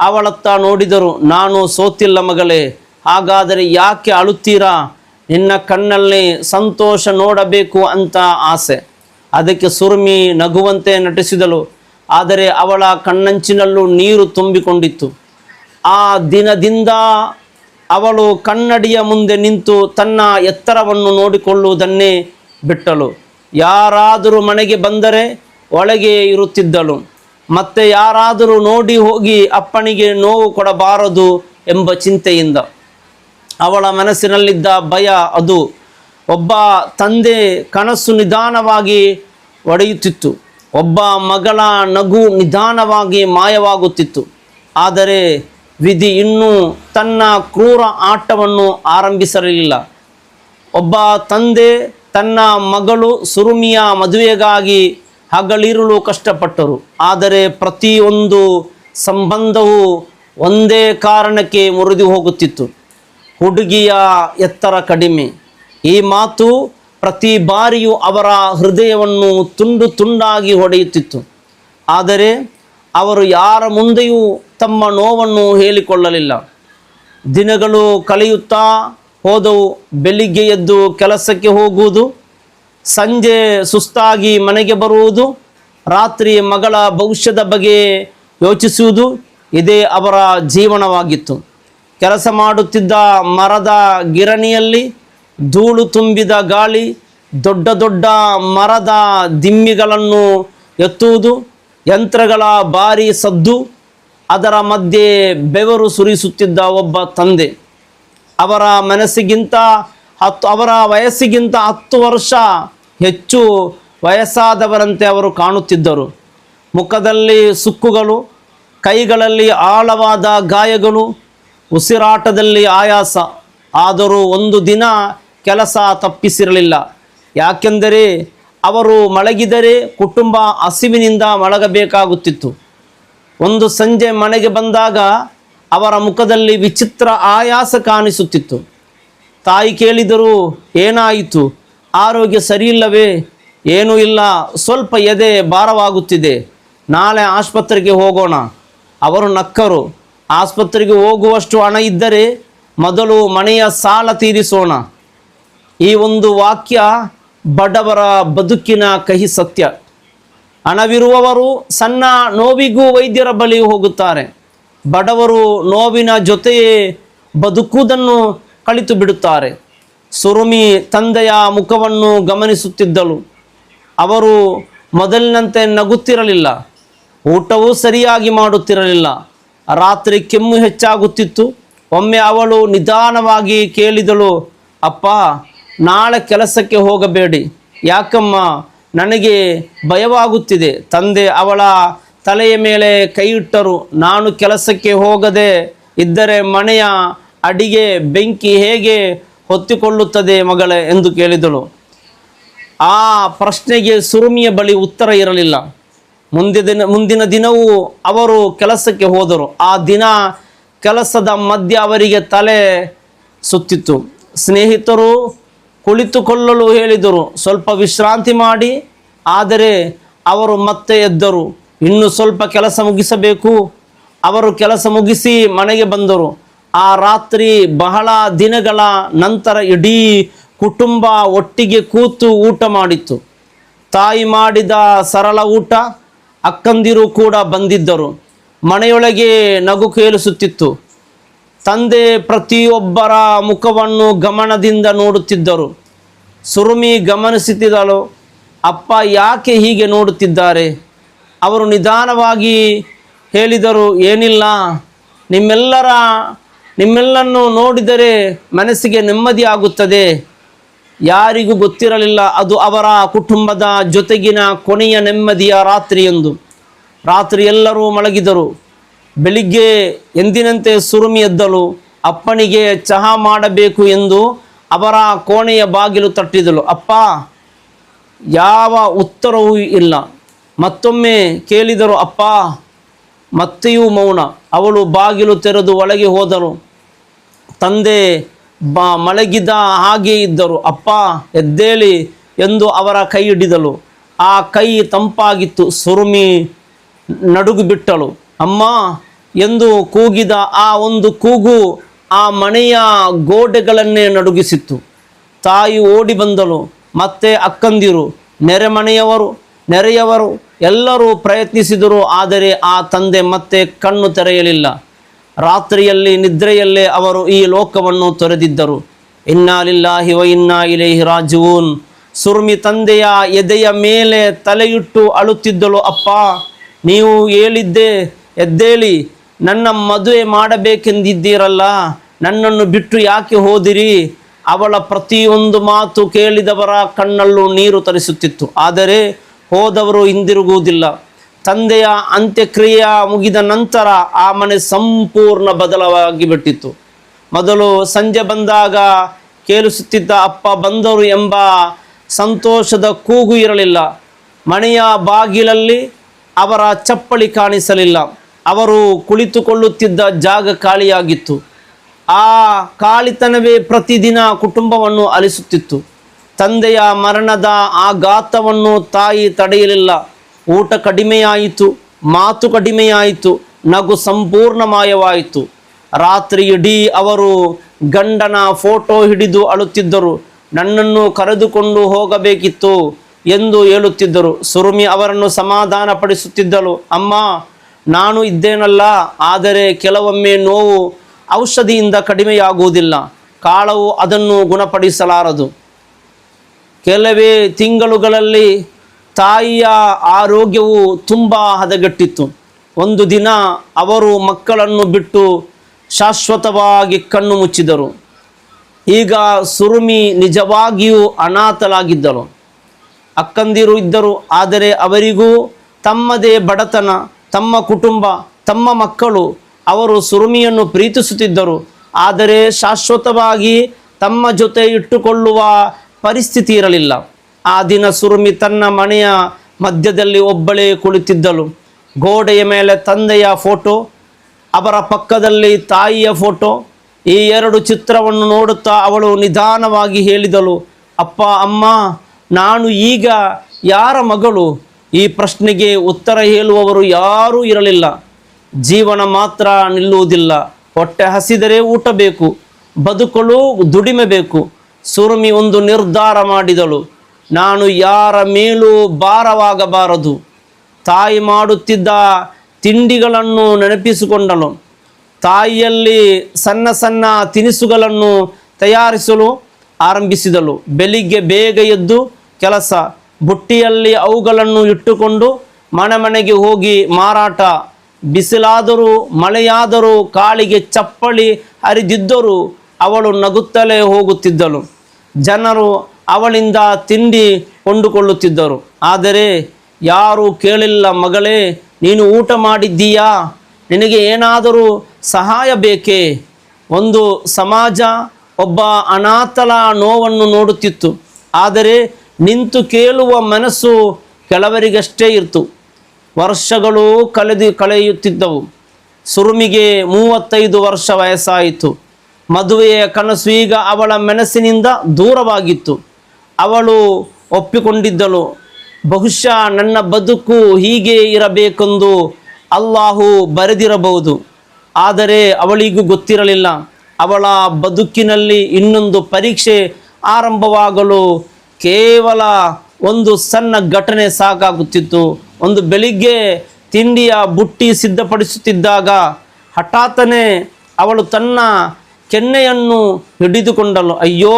ಅವಳತ್ತ ನೋಡಿದರು. ನಾನು ಸೋತಿಲ್ಲ ಮಗಳೇ, ಹಾಗಾದರೆ ಯಾಕೆ ಅಳುತ್ತೀರಾ? ನಿನ್ನ ಕಣ್ಣಲ್ಲಿ ಸಂತೋಷ ನೋಡಬೇಕು ಅಂತ ಆಸೆ. ಅದಕ್ಕೆ ಸುರುಮಿ ನಗುವಂತೆ ನಟಿಸಿದಳು, ಆದರೆ ಅವಳ ಕಣ್ಣಂಚಿನಲ್ಲೂ ನೀರು ತುಂಬಿಕೊಂಡಿತ್ತು. ಆ ದಿನದಿಂದ ಅವಳು ಕನ್ನಡಿಯ ಮುಂದೆ ನಿಂತು ತನ್ನ ಎತ್ತರವನ್ನು ನೋಡಿಕೊಳ್ಳುವುದನ್ನೇ ಬಿಟ್ಟಳು. ಯಾರಾದರೂ ಮನೆಗೆ ಬಂದರೆ ಒಳಗೆ ಇರುತ್ತಿದ್ದಳು. ಮತ್ತೆ ಯಾರಾದರೂ ನೋಡಿ ಹೋಗಿ ಅಪ್ಪನಿಗೆ ನೋವು ಕೊಡಬಾರದು ಎಂಬ ಚಿಂತೆಯಿಂದ. ಅವಳ ಮನಸ್ಸಿನಲ್ಲಿದ್ದ ಭಯ ಅದು. ಒಬ್ಬ ತಂದೆ ಕನಸು ನಿಧಾನವಾಗಿ ಒಡೆಯುತ್ತಿತ್ತು. ಒಬ್ಬ ಮಗಳ ನಗು ನಿಧಾನವಾಗಿ ಮಾಯವಾಗುತ್ತಿತ್ತು. ಆದರೆ ವಿಧಿ ಇನ್ನೂ ತನ್ನ ಕ್ರೂರ ಆಟವನ್ನು ಆರಂಭಿಸಿರಲಿಲ್ಲ. ಒಬ್ಬ ತಂದೆ ತನ್ನ ಮಗಳು ಸುರುಮಿಯ ಮದುವೆಗಾಗಿ ಹಗಲಿರುಳು ಕಷ್ಟಪಟ್ಟರು. ಆದರೆ ಪ್ರತಿಯೊಂದು ಸಂಬಂಧವೂ ಒಂದೇ ಕಾರಣಕ್ಕೆ ಮುರಿದು ಹೋಗುತ್ತಿತ್ತು, ಹುಡುಗಿಯ ಎತ್ತರ ಕಡಿಮೆ. ಈ ಮಾತು ಪ್ರತಿ ಬಾರಿಯೂ ಅವರ ಹೃದಯವನ್ನು ತುಂಡು ತುಂಡಾಗಿ ಹೊಡೆಯುತ್ತಿತ್ತು. ಆದರೆ ಅವರು ಯಾರ ಮುಂದೆಯೂ ತಮ್ಮ ನೋವನ್ನು ಹೇಳಿಕೊಳ್ಳಲಿಲ್ಲ. ದಿನಗಳು ಕಳೆಯುತ್ತಾ ಹೋದವು. ಬೆಳಿಗ್ಗೆ ಎದ್ದು ಕೆಲಸಕ್ಕೆ ಹೋಗುವುದು, ಸಂಜೆ ಸುಸ್ತಾಗಿ ಮನೆಗೆ ಬರುವುದು, ರಾತ್ರಿ ಮಗಳ ಭವಿಷ್ಯದ ಬಗ್ಗೆ ಯೋಚಿಸುವುದು, ಇದೇ ಅವರ ಜೀವನವಾಗಿತ್ತು. ಕೆಲಸ ಮಾಡುತ್ತಿದ್ದ ಮರದ ಗಿರಣಿಯಲ್ಲಿ ಧೂಳು ತುಂಬಿದ ಗಾಳಿ, ದೊಡ್ಡ ದೊಡ್ಡ ಮರದ ದಿಮ್ಮಿಗಳನ್ನು ಎತ್ತುವುದು, ಯಂತ್ರಗಳ ಭಾರಿ ಸದ್ದು, ಅದರ ಮಧ್ಯೆ ಬೆವರು ಸುರಿಸುತ್ತಿದ್ದ ಒಬ್ಬ ತಂದೆ. ಅವರ ವಯಸ್ಸಿಗಿಂತ 10 ವರ್ಷ ಹೆಚ್ಚು ವಯಸ್ಸಾದವರಂತೆ ಅವರು ಕಾಣುತ್ತಿದ್ದರು. ಮುಖದಲ್ಲಿ ಸುಕ್ಕುಗಳು, ಕೈಗಳಲ್ಲಿ ಆಳವಾದ ಗಾಯಗಳು, ಉಸಿರಾಟದಲ್ಲಿ ಆಯಾಸ. ಆದರೂ ಒಂದು ದಿನ ಕೆಲಸ ತಪ್ಪಿಸಿರಲಿಲ್ಲ. ಯಾಕೆಂದರೆ ಅವರು ಮಲಗಿದರೆ ಕುಟುಂಬ ಹಸಿವಿನಿಂದ ಮಲಗಬೇಕಾಗುತ್ತಿತ್ತು. ಒಂದು ಸಂಜೆ ಮನೆಗೆ ಬಂದಾಗ ಅವರ ಮುಖದಲ್ಲಿ ವಿಚಿತ್ರ ಆಯಾಸ ಕಾಣಿಸುತ್ತಿತ್ತು. ತಾಯಿ ಕೇಳಿದರು, ಏನಾಯಿತು? ಆರೋಗ್ಯ ಸರಿಯಿಲ್ಲವೇ? ಏನೂ ಇಲ್ಲ, ಸ್ವಲ್ಪ ಎದೆ ಭಾರವಾಗುತ್ತಿದೆ, ನಾಳೆ ಆಸ್ಪತ್ರೆಗೆ ಹೋಗೋಣ. ಅವರು ನಕ್ಕರು. ಆಸ್ಪತ್ರೆಗೆ ಹೋಗುವಷ್ಟು ಹಣ ಇದ್ದರೆ ಮೊದಲು ಮನೆಯ ಸಾಲ ತೀರಿಸೋಣ. ಈ ಒಂದು ವಾಕ್ಯ ಬಡವರ ಬದುಕಿನ ಕಹಿ ಸತ್ಯ. ಹಣವಿರುವವರು ಸಣ್ಣ ನೋವಿಗೂ ವೈದ್ಯರ ಬಳಿ ಹೋಗುತ್ತಾರೆ. ಬಡವರು ನೋವಿನ ಜೊತೆಯೇ ಬದುಕುವುದನ್ನು ಕಲಿತು ಬಿಡುತ್ತಾರೆ. ಸುರುಮಿ ತಂದೆಯ ಮುಖವನ್ನು ಗಮನಿಸುತ್ತಿದ್ದಳು. ಅವರು ಮೊದಲಿನಂತೆ ನಗುತ್ತಿರಲಿಲ್ಲ. ಊಟವೂ ಸರಿಯಾಗಿ ಮಾಡುತ್ತಿರಲಿಲ್ಲ. ರಾತ್ರಿ ಕೆಮ್ಮು ಹೆಚ್ಚಾಗುತ್ತಿತ್ತು. ಒಮ್ಮೆ ಅವಳು ನಿಧಾನವಾಗಿ ಕೇಳಿದಳು, ಅಪ್ಪ, ನಾಳೆ ಕೆಲಸಕ್ಕೆ ಹೋಗಬೇಡಿ. ಯಾಕಮ್ಮ? ನನಗೆ ಭಯವಾಗುತ್ತಿದೆ. ತಂದೆ ಅವಳ ತಲೆಯ ಮೇಲೆ ಕೈಯಿಟ್ಟರು. ನಾನು ಕೆಲಸಕ್ಕೆ ಹೋಗದೆ ಇದ್ದರೆ ಮನೆಯ ಅಡಿಗೆ ಬೆಂಕಿ ಹೇಗೆ ಹೊತ್ತಿಕೊಳ್ಳುತ್ತದೆ ಮಗಳೇ ಎಂದು ಕೇಳಿದಳು. ಆ ಪ್ರಶ್ನೆಗೆ ಸುರುಮಿಯ ಬಳಿ ಉತ್ತರ ಇರಲಿಲ್ಲ. ಮುಂದಿನ ದಿನವೂ ಅವರು ಕೆಲಸಕ್ಕೆ ಹೋದರು. ಆ ದಿನ ಕೆಲಸದ ಮಧ್ಯೆ ಅವರಿಗೆ ತಲೆ ಸುತ್ತಿತ್ತು. ಸ್ನೇಹಿತರು ಕುಳಿತುಕೊಳ್ಳಲು ಹೇಳಿದರು. ಸ್ವಲ್ಪ ವಿಶ್ರಾಂತಿ ಮಾಡಿ ಆದರೆ ಅವರು ಮತ್ತೆ ಎದ್ದರು. ಇನ್ನು ಸ್ವಲ್ಪ ಕೆಲಸ ಮುಗಿಸಬೇಕು. ಅವರು ಕೆಲಸ ಮುಗಿಸಿ ಮನೆಗೆ ಬಂದರು. ಆ ರಾತ್ರಿ ಬಹಳ ದಿನಗಳ ನಂತರ ಇಡೀ ಕುಟುಂಬ ಒಟ್ಟಿಗೆ ಕೂತು ಊಟ ಮಾಡಿತ್ತು. ತಾಯಿ ಮಾಡಿದ ಸರಳ ಊಟ. ಅಕ್ಕಂದಿರು ಕೂಡ ಬಂದಿದ್ದರು. ಮನೆಯೊಳಗೆ ನಗು ಕೇಳಿಸುತ್ತಿತ್ತು. ತಂದೆ ಪ್ರತಿಯೊಬ್ಬರ ಮುಖವನ್ನು ಗಮನದಿಂದ ನೋಡುತ್ತಿದ್ದರು. ಸುರುಮಿ ಗಮನಿಸುತ್ತಿದ್ದಳು, ಅಪ್ಪ ಯಾಕೆ ಹೀಗೆ ನೋಡುತ್ತಿದ್ದಾರೆ? ಅವರು ನಿಧಾನವಾಗಿ ಹೇಳಿದರು, ಏನಿಲ್ಲ, ನಿಮ್ಮೆಲ್ಲನ್ನು ನೋಡಿದರೆ ಮನಸ್ಸಿಗೆ ನೆಮ್ಮದಿ ಆಗುತ್ತದೆ. ಯಾರಿಗೂ ಗೊತ್ತಿರಲಿಲ್ಲ ಅದು ಅವರ ಕುಟುಂಬದ ಜೊತೆಗಿನ ಕೊನೆಯ ನೆಮ್ಮದಿಯ ರಾತ್ರಿಯೆಂದು. ರಾತ್ರಿ ಎಲ್ಲರೂ ಮಲಗಿದರು. ಬೆಳಿಗ್ಗೆ ಎಂದಿನಂತೆ ಸುರುಮಿ ಎದ್ದಳು. ಅಪ್ಪನಿಗೆ ಚಹಾ ಮಾಡಬೇಕು ಎಂದು ಅವರ ಕೋಣೆಯ ಬಾಗಿಲು ತಟ್ಟಿದಳು. ಅಪ್ಪ, ಯಾವ ಉತ್ತರವೂ ಇಲ್ಲ. ಮತ್ತೊಮ್ಮೆ ಕೇಳಿದರು, ಅಪ್ಪ. ಮತ್ತೆಯೂ ಮೌನ. ಅವಳು ಬಾಗಿಲು ತೆರೆದು ಒಳಗೆ ಹೋದಳು. ತಂದೆ ಮಲಗಿದ ಹಾಗೆ ಇದ್ದರು. ಅಪ್ಪ, ಎದ್ದೇಳಿ ಎಂದು ಅವರ ಕೈ ಹಿಡಿದಳು. ಆ ಕೈ ತಂಪಾಗಿತ್ತು. ಸುರುಮಿ ನಡುಗು ಬಿಟ್ಟಳು. ಅಮ್ಮ ಎಂದು ಕೂಗಿದ ಆ ಒಂದು ಕೂಗು ಆ ಮನೆಯ ಗೋಡೆಗಳನ್ನೇ ನಡುಗಿಸಿತ್ತು. ತಾಯಿ ಓಡಿ ಬಂದಳು. ಮತ್ತೆ ಅಕ್ಕಂದಿರು, ನೆರೆಯವರು ಎಲ್ಲರೂ ಪ್ರಯತ್ನಿಸಿದರು. ಆದರೆ ಆ ತಂದೆ ಮತ್ತೆ ಕಣ್ಣು ತೆರೆಯಲಿಲ್ಲ. ರಾತ್ರಿಯಲ್ಲಿ ನಿದ್ರೆಯಲ್ಲೇ ಅವರು ಈ ಲೋಕವನ್ನು ತೊರೆದಿದ್ದರು. ಇನ್ನಾ ಲಿಲ್ಲಾಹಿ ವ ಇನ್ನಾ ಇಲೈಹಿ ರಾಜಿಊನ್. ಸುರುಮಿ ತಂದೆಯ ಎದೆಯ ಮೇಲೆ ತಲೆಯಿಟ್ಟು ಅಳುತ್ತಿದ್ದಳು. ಅಪ್ಪ, ನೀವು ಹೇಳಿದ್ದೆ, ಎದ್ದೇಳಿ, ನನ್ನ ಮದುವೆ ಮಾಡಬೇಕೆಂದಿದ್ದೀರಲ್ಲ, ನನ್ನನ್ನು ಬಿಟ್ಟು ಯಾಕೆ ಹೋದಿರಿ? ಅವಳ ಪ್ರತಿಯೊಂದು ಮಾತು ಕೇಳಿದವರ ಕಣ್ಣಲ್ಲೂ ನೀರು ತರಿಸುತ್ತಿತ್ತು. ಆದರೆ ಹೋದವರು ಹಿಂದಿರುಗುವುದಿಲ್ಲ. ತಂದೆಯ ಅಂತ್ಯಕ್ರಿಯೆ ಮುಗಿದ ನಂತರ ಆ ಮನೆ ಸಂಪೂರ್ಣ ಬದಲಾಗಿ ಬಿಟ್ಟಿತ್ತು. ಮೊದಲು ಸಂಜೆ ಬಂದಾಗ ಕೇಳಿಸುತ್ತಿದ್ದ ಅಪ್ಪ ಬಂದರು ಎಂಬ ಸಂತೋಷದ ಕೂಗು ಇರಲಿಲ್ಲ. ಮನೆಯ ಬಾಗಿಲಲ್ಲಿ ಅವರ ಚಪ್ಪಲಿ ಕಾಣಿಸಲಿಲ್ಲ. ಅವರು ಕುಳಿತುಕೊಳ್ಳುತ್ತಿದ್ದ ಜಾಗ ಖಾಲಿಯಾಗಿತ್ತು. ಆ ಖಾಲಿತನವೇ ಪ್ರತಿದಿನ ಕುಟುಂಬವನ್ನು ಅಲಿಸುತ್ತಿತ್ತು. ತಂದೆಯ ಮರಣದ ಆಘಾತವನ್ನು ತಾಯಿ ತಡೆಯಲಿಲ್ಲ. ಊಟ ಕಡಿಮೆಯಾಯಿತು, ಮಾತು ಕಡಿಮೆಯಾಯಿತು, ನಗು ಸಂಪೂರ್ಣ ಮಾಯವಾಯಿತು. ರಾತ್ರಿ ಇಡೀ ಅವರು ಗಂಡನ ಫೋಟೋ ಹಿಡಿದು ಅಳುತ್ತಿದ್ದರು. ನನ್ನನ್ನು ಕರೆದುಕೊಂಡು ಹೋಗಬೇಕಿತ್ತು ಎಂದು ಹೇಳುತ್ತಿದ್ದರು. ಸುರುಮಿ ಅವರನ್ನು ಸಮಾಧಾನಪಡಿಸುತ್ತಿದ್ದಳು. ಅಮ್ಮ, ನಾನು ಇದ್ದೇನಲ್ಲ, ಆದರೆ ಕೆಲವೊಮ್ಮೆ ನೋವು ಔಷಧಿಯಿಂದ ಕಡಿಮೆಯಾಗುವುದಿಲ್ಲ. ಕಾಳವು ಅದನ್ನು ಗುಣಪಡಿಸಲಾರದು. ಕೆಲವೇ ತಿಂಗಳುಗಳಲ್ಲಿ ತಾಯಿಯ ಆರೋಗ್ಯವು ತುಂಬ ಹದಗೆಟ್ಟಿತ್ತು. ಒಂದು ದಿನ ಅವರು ಮಕ್ಕಳನ್ನು ಬಿಟ್ಟು ಶಾಶ್ವತವಾಗಿ ಕಣ್ಣು ಮುಚ್ಚಿದರು. ಈಗ ಸುರುಮಿ ನಿಜವಾಗಿಯೂ ಅನಾಥಲಾಗಿದ್ದಳು. ಅಕ್ಕಂದಿರು ಇದ್ದರು, ಆದರೆ ಅವರಿಗೂ ತಮ್ಮದೇ ಬಡತನ, ತಮ್ಮ ಕುಟುಂಬ, ತಮ್ಮ ಮಕ್ಕಳು. ಅವರು ಸುರುಮಿಯನ್ನು ಪ್ರೀತಿಸುತ್ತಿದ್ದರು, ಆದರೆ ಶಾಶ್ವತವಾಗಿ ತಮ್ಮ ಜೊತೆ ಇಟ್ಟುಕೊಳ್ಳುವ ಪರಿಸ್ಥಿತಿ ಇರಲಿಲ್ಲ. ಆ ದಿನ ಸುರುಮಿ ತನ್ನ ಮನೆಯ ಮಧ್ಯದಲ್ಲಿ ಒಬ್ಬಳೇ ಕುಳಿತಿದ್ದಳು. ಗೋಡೆಯ ಮೇಲೆ ತಂದೆಯ ಫೋಟೋ, ಅವರ ಪಕ್ಕದಲ್ಲಿ ತಾಯಿಯ ಫೋಟೋ. ಈ ಎರಡು ಚಿತ್ರವನ್ನು ನೋಡುತ್ತಾ ಅವಳು ನಿಧಾನವಾಗಿ ಹೇಳಿದಳು, ಅಪ್ಪ, ಅಮ್ಮ, ನಾನು ಈಗ ಯಾರ ಮಗಳು? ಈ ಪ್ರಶ್ನೆಗೆ ಉತ್ತರ ಹೇಳುವವರು ಯಾರೂ ಇರಲಿಲ್ಲ. ಜೀವನ ಮಾತ್ರ ನಿಲ್ಲುವುದಿಲ್ಲ. ಹೊಟ್ಟೆ ಹಸಿದರೆ ಊಟ ಬೇಕು, ಬದುಕಲು ದುಡಿಮೆ ಬೇಕು. ಸುರುಮಿ ಒಂದು ನಿರ್ಧಾರ ಮಾಡಿದಳು. ನಾನು ಯಾರ ಮೇಲೂ ಭಾರವಾಗಬಾರದು. ತಾಯಿ ಮಾಡುತ್ತಿದ್ದ ತಿಂಡಿಗಳನ್ನು ನೆನಪಿಸಿಕೊಂಡಳು. ತಾಯಿಯಲ್ಲಿ ಸಣ್ಣ ಸಣ್ಣ ತಿನಿಸುಗಳನ್ನು ತಯಾರಿಸಲು ಆರಂಭಿಸಿದಳು. ಬೆಳಿಗ್ಗೆ ಬೇಗ ಎದ್ದು ಕೆಲಸ, ಬುಟ್ಟಿಯಲ್ಲಿ ಅವುಗಳನ್ನು ಇಟ್ಟುಕೊಂಡು ಮನೆಗೆ ಹೋಗಿ ಮಾರಾಟ. ಬಿಸಿಲಾದರೂ ಮಳೆಯಾದರೂ ಕಾಲಿಗೆ ಚಪ್ಪಲಿ ಹರಿದಿದ್ದರೂ ಅವಳು ನಗುತ್ತಲೇ ಹೋಗುತ್ತಿದ್ದಳು. ಜನರು ಅವಳಿಂದ ತಿಂಡಿ ಕೊಂಡುಕೊಳ್ಳುತ್ತಿದ್ದರು. ಆದರೆ ಯಾರೂ ಕೇಳಿಲ್ಲ, ಮಗಳೇ, ನೀನು ಊಟ ಮಾಡಿದ್ದೀಯಾ? ನಿನಗೆ ಏನಾದರೂ ಸಹಾಯ ಬೇಕೇ? ಒಂದು ಸಮಾಜ ಒಬ್ಬ ಅನಾಥಲ ನೋವನ್ನು ನೋಡುತ್ತಿತ್ತು, ಆದರೆ ನಿಂತು ಕೇಳುವ ಮನಸ್ಸು ಕೆಲವರಿಗಷ್ಟೇ ಇತ್ತು. ವರ್ಷಗಳು ಕಳೆಯುತ್ತಿದ್ದವು. ಸುರುಮಿಗೆ 35 ವರ್ಷ ವಯಸ್ಸಾಯಿತು. ಮದುವೆಯ ಕನಸು ಈಗ ಅವಳ ಮನಸ್ಸಿನಿಂದ ದೂರವಾಗಿತ್ತು. ಅವಳು ಒಪ್ಪಿಕೊಂಡಿದ್ದಳು. ಬಹುಶಃ ನನ್ನ ಬದುಕು ಹೀಗೆ ಇರಬೇಕೆಂದು ಅಲ್ಲಾಹು ಬರೆದಿರಬಹುದು. ಆದರೆ ಅವಳಿಗೂ ಗೊತ್ತಿರಲಿಲ್ಲ, ಅವಳ ಬದುಕಿನಲ್ಲಿ ಇನ್ನೊಂದು ಪರೀಕ್ಷೆ ಆರಂಭವಾಗಲು ಕೇವಲ ಒಂದು ಸಣ್ಣ ಘಟನೆ ಸಾಕಾಗುತ್ತಿತ್ತು. ಒಂದು ಬೆಳಿಗ್ಗೆ ತಿಂಡಿಯ ಬುಟ್ಟಿ ಸಿದ್ಧಪಡಿಸುತ್ತಿದ್ದಾಗ ಹಠಾತ್ತನೆ ಅವಳು ತನ್ನ ಕೆನ್ನೆಯನ್ನು ಹಿಡಿದುಕೊಂಡಳು. ಅಯ್ಯೋ,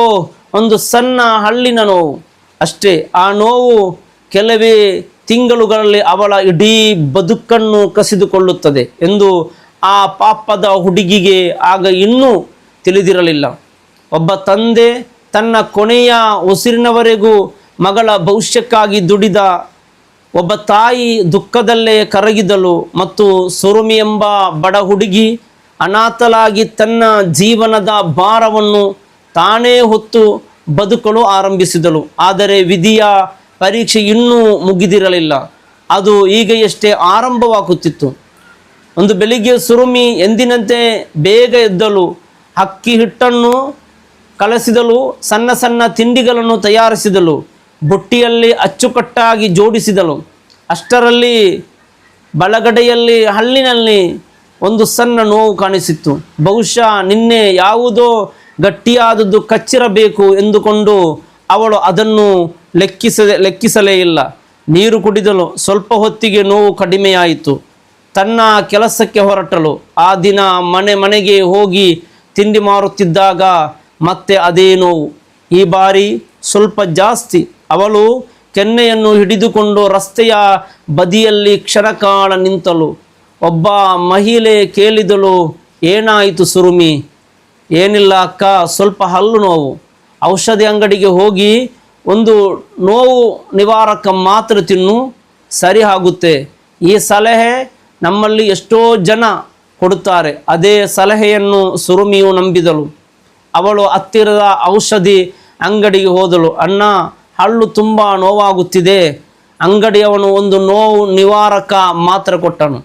ಒಂದು ಸಣ್ಣ ಹಳ್ಳಿನ ನೋವು ಅಷ್ಟೇ. ಆ ನೋವು ಕೆಲವೇ ತಿಂಗಳುಗಳಲ್ಲಿ ಅವಳ ಇಡೀ ಬದುಕನ್ನು ಕಸಿದುಕೊಳ್ಳುತ್ತದೆ ಎಂದು ಆ ಪಾಪದ ಹುಡುಗಿಗೆ ಆಗ ಇನ್ನೂ ತಿಳಿದಿರಲಿಲ್ಲ. ಒಬ್ಬ ತಂದೆ ತನ್ನ ಕೊನೆಯ ಉಸಿರಿನವರೆಗೂ ಮಗಳ ಭವಿಷ್ಯಕ್ಕಾಗಿ ದುಡಿದ. ಒಬ್ಬ ತಾಯಿ ದುಃಖದಲ್ಲೇ ಕರಗಿದಳು ಮತ್ತು ಸುರುಮಿ ಎಂಬ ಬಡ ಹುಡುಗಿ ಅನಾಥಲಾಗಿ ತನ್ನ ಜೀವನದ ಭಾರವನ್ನು ತಾನೇ ಹೊತ್ತು ಬದುಕಲು ಆರಂಭಿಸಿದಳು. ಆದರೆ ವಿಧಿಯ ಪರೀಕ್ಷೆ ಇನ್ನೂ ಮುಗಿದಿರಲಿಲ್ಲ, ಅದು ಈಗಷ್ಟೇ ಆರಂಭವಾಗುತ್ತಿತ್ತು. ಒಂದು ಬೆಳಿಗ್ಗೆ ಸುರುಮಿ ಎಂದಿನಂತೆ ಬೇಗ ಎದ್ದಳು, ಅಕ್ಕಿ ಹಿಟ್ಟನ್ನು ಕಲಸಿದಳು, ಸಣ್ಣ ಸಣ್ಣ ತಿಂಡಿಗಳನ್ನು ತಯಾರಿಸಿದಳು, ಬುಟ್ಟಿಯಲ್ಲಿ ಅಚ್ಚುಕಟ್ಟಾಗಿ ಜೋಡಿಸಿದಳು. ಅಷ್ಟರಲ್ಲಿ ಬಲಗಡೆಯಲ್ಲಿ ಹಲ್ಲಿನಲ್ಲಿ ಒಂದು ಸಣ್ಣ ನೋವು ಕಾಣಿಸಿತ್ತು. ಬಹುಶಃ ನಿನ್ನೆ ಯಾವುದೋ ಗಟ್ಟಿಯಾದದ್ದು ಕಚ್ಚಿರಬೇಕು ಎಂದುಕೊಂಡು ಅವಳು ಅದನ್ನು ಲೆಕ್ಕಿಸಲೇ ಇಲ್ಲ. ನೀರು ಕುಡಿದಳು. ಸ್ವಲ್ಪ ಹೊತ್ತಿಗೆ ನೋವು ಕಡಿಮೆಯಾಯಿತು. ತನ್ನ ಕೆಲಸಕ್ಕೆ ಹೊರಟಳು. ಆ ದಿನ ಮನೆಗೆ ಹೋಗಿ ತಿಂಡಿ ಮಾರುತ್ತಿದ್ದಾಗ ಮತ್ತೆ ಅದೇ ನೋವು, ಈ ಬಾರಿ ಸ್ವಲ್ಪ ಜಾಸ್ತಿ. ಅವಳು ಕೆನ್ನೆಯನ್ನು ಹಿಡಿದುಕೊಂಡು ರಸ್ತೆಯ ಬದಿಯಲ್ಲಿ ಕ್ಷಣಕಾಲ ನಿಂತಳು. ಒಬ್ಬ ಮಹಿಳೆ ಕೇಳಿದಳು, ಏನಾಯಿತು ಸುರುಮಿ? ಏನಿಲ್ಲ ಅಕ್ಕ, ಸ್ವಲ್ಪ ಹಲ್ಲು ನೋವು. ಔಷಧಿ ಅಂಗಡಿಗೆ ಹೋಗಿ ಒಂದು ನೋವು ನಿವಾರಕ ಮಾತ್ರೆ ತಿನ್ನು, ಸರಿ ಆಗುತ್ತೆ. ಈ ಸಲಹೆ ನಮ್ಮಲ್ಲಿ ಎಷ್ಟೋ ಜನ ಕೊಡುತ್ತಾರೆ. ಅದೇ ಸಲಹೆಯನ್ನು ಸುರುಮಿಯು ನಂಬಿದಳು. ಅವಳು ಹತ್ತಿರದ ಔಷಧಿ ಅಂಗಡಿಗೆ ಹೋದಳು. ಅಣ್ಣ, ಹಲ್ಲು ತುಂಬ ನೋವಾಗುತ್ತಿದೆ. ಅಂಗಡಿಯವನು ಒಂದು ನೋವು ನಿವಾರಕ ಮಾತ್ರೆ ಕೊಟ್ಟನು.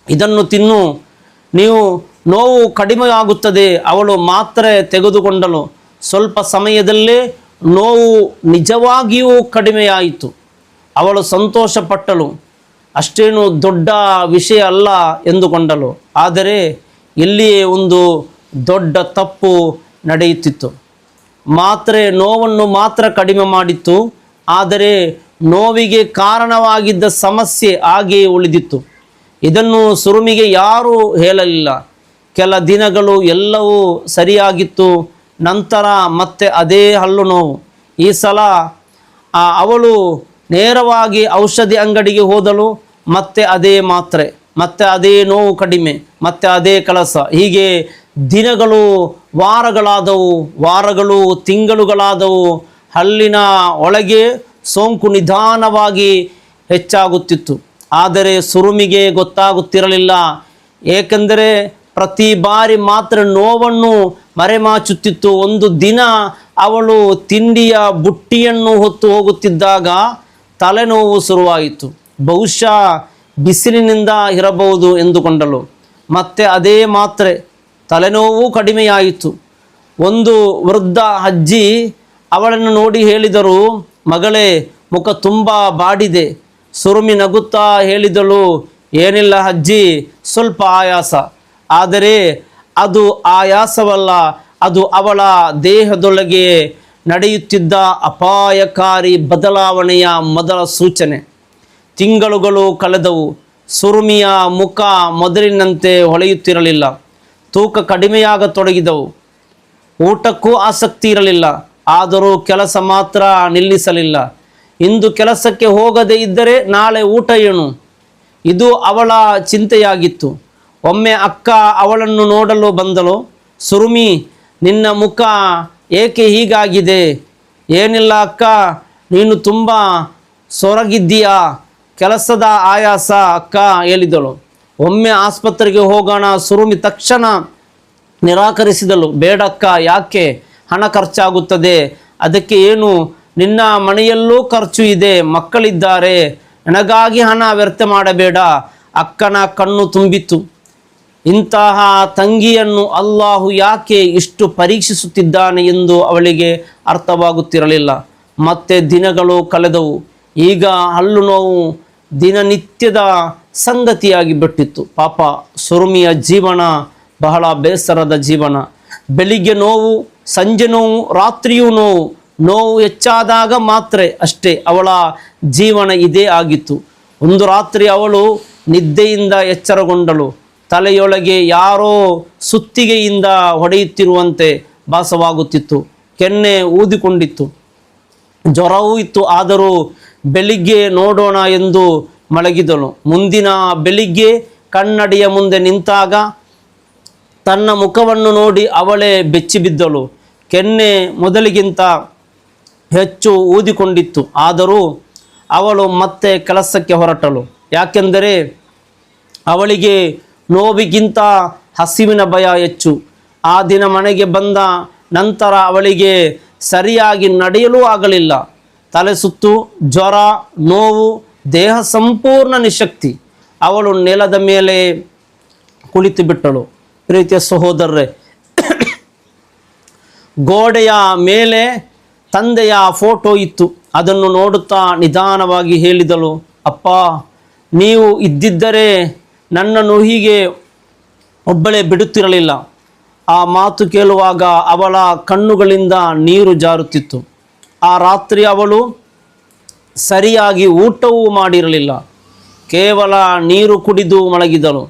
ಇದನ್ನು ತಿನ್ನು, ನೀವು ನೋವು ಕಡಿಮೆ ಆಗುತ್ತದೆ. ಅವಳು ಮಾತ್ರೆ ತೆಗೆದುಕೊಂಡಳು. ಸ್ವಲ್ಪ ಸಮಯದಲ್ಲೇ ನೋವು ನಿಜವಾಗಿಯೂ ಕಡಿಮೆಯಾಯಿತು. ಅವಳು ಸಂತೋಷಪಟ್ಟಳು. ಅಷ್ಟೇನು ದೊಡ್ಡ ವಿಷಯ ಅಲ್ಲ ಎಂದುಕೊಂಡಳು. ಆದರೆ ಇಲ್ಲಿಯೇ ಒಂದು ದೊಡ್ಡ ತಪ್ಪು ನಡೆಯುತ್ತಿತ್ತು. ಮಾತ್ರೆ ನೋವನ್ನು ಮಾತ್ರ ಕಡಿಮೆ ಮಾಡಿತ್ತು, ಆದರೆ ನೋವಿಗೆ ಕಾರಣವಾಗಿದ್ದ ಸಮಸ್ಯೆ ಹಾಗೆಯೇ ಉಳಿದಿತ್ತು. ಇದನ್ನು ಸುರುಮಿಗೆ ಯಾರೂ ಹೇಳಲಿಲ್ಲ. ಕೆಲ ದಿನಗಳು ಎಲ್ಲವೂ ಸರಿಯಾಗಿತ್ತು. ನಂತರ ಮತ್ತೆ ಅದೇ ಹಲ್ಲು ನೋವು. ಈ ಸಲ ಅವಳು ನೇರವಾಗಿ ಔಷಧಿ ಅಂಗಡಿಗೆ ಹೋದಳು. ಮತ್ತೆ ಅದೇ ಮಾತ್ರೆ, ಮತ್ತೆ ಅದೇ ನೋವು ಕಡಿಮೆ, ಮತ್ತೆ ಅದೇ ಕೆಲಸ. ಹೀಗೆ ದಿನಗಳು ವಾರಗಳಾದವು, ವಾರಗಳು ತಿಂಗಳುಗಳಾದವು. ಹಲ್ಲಿನ ಒಳಗೆ ಸೋಂಕು ನಿಧಾನವಾಗಿ ಹೆಚ್ಚಾಗುತ್ತಿತ್ತು. ಆದರೆ ಸುರುಮಿಗೆ ಗೊತ್ತಾಗುತ್ತಿರಲಿಲ್ಲ, ಏಕೆಂದರೆ ಪ್ರತಿ ಬಾರಿ ಮಾತ್ರ ನೋವನ್ನು ಮರೆಮಾಚುತ್ತಿತ್ತು. ಒಂದು ದಿನ ಅವಳು ತಿಂಡಿಯ ಬುಟ್ಟಿಯನ್ನು ಹೊತ್ತು ಹೋಗುತ್ತಿದ್ದಾಗ ತಲೆನೋವು ಶುರುವಾಯಿತು. ಬಹುಶಃ ಬಿಸಿಲಿನಿಂದ ಇರಬಹುದು ಎಂದುಕೊಂಡಳು. ಮತ್ತೆ ಅದೇ ಮಾತ್ರೆ, ತಲೆನೋವು ಕಡಿಮೆಯಾಯಿತು. ಒಂದು ವೃದ್ಧ ಅಜ್ಜಿ ಅವಳನ್ನು ನೋಡಿ ಹೇಳಿದರು, ಮಗಳೇ, ಮುಖ ತುಂಬ ಬಾಡಿದೆ. ಸುರುಮಿ ನಗುತ್ತಾ ಹೇಳಿದಳು, ಏನಿಲ್ಲ ಅಜ್ಜಿ, ಸ್ವಲ್ಪ ಆಯಾಸ. ಆದರೆ ಅದು ಆಯಾಸವಲ್ಲ, ಅದು ಅವಳ ದೇಹದೊಳಗೆ ನಡೆಯುತ್ತಿದ್ದ ಅಪಾಯಕಾರಿ ಬದಲಾವಣೆಯ ಮೊದಲ ಸೂಚನೆ. ತಿಂಗಳುಗಳು ಕಳೆದವು. ಸುರುಮಿಯ ಮುಖ ಮೊದಲಿನಂತೆ ಹೊಳೆಯುತ್ತಿರಲಿಲ್ಲ. ತೂಕ ಕಡಿಮೆಯಾಗತೊಡಗಿದವು. ಊಟಕ್ಕೂ ಆಸಕ್ತಿ ಇರಲಿಲ್ಲ. ಆದರೂ ಕೆಲಸ ಮಾತ್ರ ನಿಲ್ಲಿಸಲಿಲ್ಲ. ಇಂದು ಕೆಲಸಕ್ಕೆ ಹೋಗದೇ ಇದ್ದರೆ ನಾಳೆ ಊಟ ಏನು? ಇದು ಅವಳ ಚಿಂತೆಯಾಗಿತ್ತು. ಒಮ್ಮೆ ಅಕ್ಕ ಅವಳನ್ನು ನೋಡಲು ಬಂದಳು. ಸುರುಮಿ, ನಿನ್ನ ಮುಖ ಏಕೆ ಹೀಗಾಗಿದೆ? ಏನಿಲ್ಲ ಅಕ್ಕ, ನೀನು ತುಂಬ ಸೊರಗಿದ್ದೀಯಾ? ಕೆಲಸದ ಆಯಾಸ ಅಕ್ಕ ಹೇಳಿದಳು. ಒಮ್ಮೆ ಆಸ್ಪತ್ರೆಗೆ ಹೋಗೋಣ. ಸುರುಮಿ ತಕ್ಷಣ ನಿರಾಕರಿಸಿದಳು. ಬೇಡಕ್ಕ, ಯಾಕೆ? ಹಣ ಖರ್ಚಾಗುತ್ತದೆ. ಅದಕ್ಕೆ ಏನು, ನಿನ್ನ ಮನೆಯಲ್ಲೂ ಖರ್ಚು ಇದೆ, ಮಕ್ಕಳಿದ್ದಾರೆ, ನನಗಾಗಿ ಹಣ ವ್ಯರ್ಥ ಮಾಡಬೇಡ. ಅಕ್ಕನ ಕಣ್ಣು ತುಂಬಿತು. ಇಂತಹ ತಂಗಿಯನ್ನು ಅಲ್ಲಾಹು ಯಾಕೆ ಇಷ್ಟು ಪರೀಕ್ಷಿಸುತ್ತಿದ್ದಾನೆ ಎಂದು ಅವಳಿಗೆ ಅರ್ಥವಾಗುತ್ತಿರಲಿಲ್ಲ. ಮತ್ತೆ ದಿನಗಳು ಕಳೆದವು. ಈಗ ಹಲ್ಲು ನೋವು ದಿನನಿತ್ಯದ ಸಂಗತಿಯಾಗಿ ಬಿಟ್ಟಿತ್ತು. ಪಾಪ ಸುರುಮಿಯ ಜೀವನ ಬಹಳ ಬೇಸರದ ಜೀವನ. ಬೆಳಿಗ್ಗೆ ನೋವು, ಸಂಜೆ ನೋವು, ರಾತ್ರಿಯೂ ನೋವು. ನೋವು ಹೆಚ್ಚಾದಾಗ ಮಾತ್ರ ಅಷ್ಟೇ ಅವಳ ಜೀವನ ಇದೇ ಆಗಿತ್ತು. ಒಂದು ರಾತ್ರಿ ಅವಳು ನಿದ್ದೆಯಿಂದ ಎಚ್ಚರಗೊಂಡಳು. ತಲೆಯೊಳಗೆ ಯಾರೋ ಸುತ್ತಿಗೆಯಿಂದ ಹೊಡೆಯುತ್ತಿರುವಂತೆ ಭಾಸವಾಗುತ್ತಿತ್ತು. ಕೆನ್ನೆ ಊದಿಕೊಂಡಿತ್ತು, ಜ್ವರವೂ ಇತ್ತು. ಆದರೂ ಬೆಳಿಗ್ಗೆ ನೋಡೋಣ ಎಂದು ಮಲಗಿದಳು. ಮುಂದಿನ ಬೆಳಿಗ್ಗೆ ಕನ್ನಡಿಯ ಮುಂದೆ ನಿಂತಾಗ ತನ್ನ ಮುಖವನ್ನು ನೋಡಿ ಅವಳೇ ಬೆಚ್ಚಿಬಿದ್ದಳು. ಕೆನ್ನೆ ಮೊದಲಿಗಿಂತ ಹೆಚ್ಚು ಊದಿಕೊಂಡಿತ್ತು. ಆದರೂ ಅವಳು ಮತ್ತೆ ಕೆಲಸಕ್ಕೆ ಹೊರಟಳು. ಯಾಕೆಂದರೆ ಅವಳಿಗೆ ನೋವಿಗಿಂತ ಹಸಿವಿನ ಭಯ ಹೆಚ್ಚು. ಆ ದಿನ ಮನೆಗೆ ಬಂದ ನಂತರ ಅವಳಿಗೆ ಸರಿಯಾಗಿ ನಡೆಯಲೂ ಆಗಲಿಲ್ಲ. ತಲೆ ಸುತ್ತು, ಜ್ವರ, ನೋವು, ದೇಹ ಸಂಪೂರ್ಣ ನಿಶಕ್ತಿ. ಅವಳು ನೆಲದ ಮೇಲೆ ಕುಳಿತು ಬಿಟ್ಟಳು. ಪ್ರೀತಿಯ ಸಹೋದರರೇ, ಗೋಡೆಯ ಮೇಲೆ ತಂದೆಯ ಫೋಟೋ ಇತ್ತು. ಅದನ್ನು ನೋಡುತ್ತಾ ನಿಧಾನವಾಗಿ ಹೇಳಿದಳು, ಅಪ್ಪ, ನೀವು ಇದ್ದಿದ್ದರೆ ನನ್ನನ್ನು ಹೀಗೆ ಒಬ್ಬಳೇ ಬಿಡುತ್ತಿರಲಿಲ್ಲ. ಆ ಮಾತು ಕೇಳುವಾಗ ಅವಳ ಕಣ್ಣುಗಳಿಂದ ನೀರು ಜಾರುತ್ತಿತ್ತು. ಆ ರಾತ್ರಿ ಅವಳು ಸರಿಯಾಗಿ ಊಟವೂ ಮಾಡಿರಲಿಲ್ಲ. ಕೇವಲ ನೀರು ಕುಡಿದು ಮಲಗಿದಳು.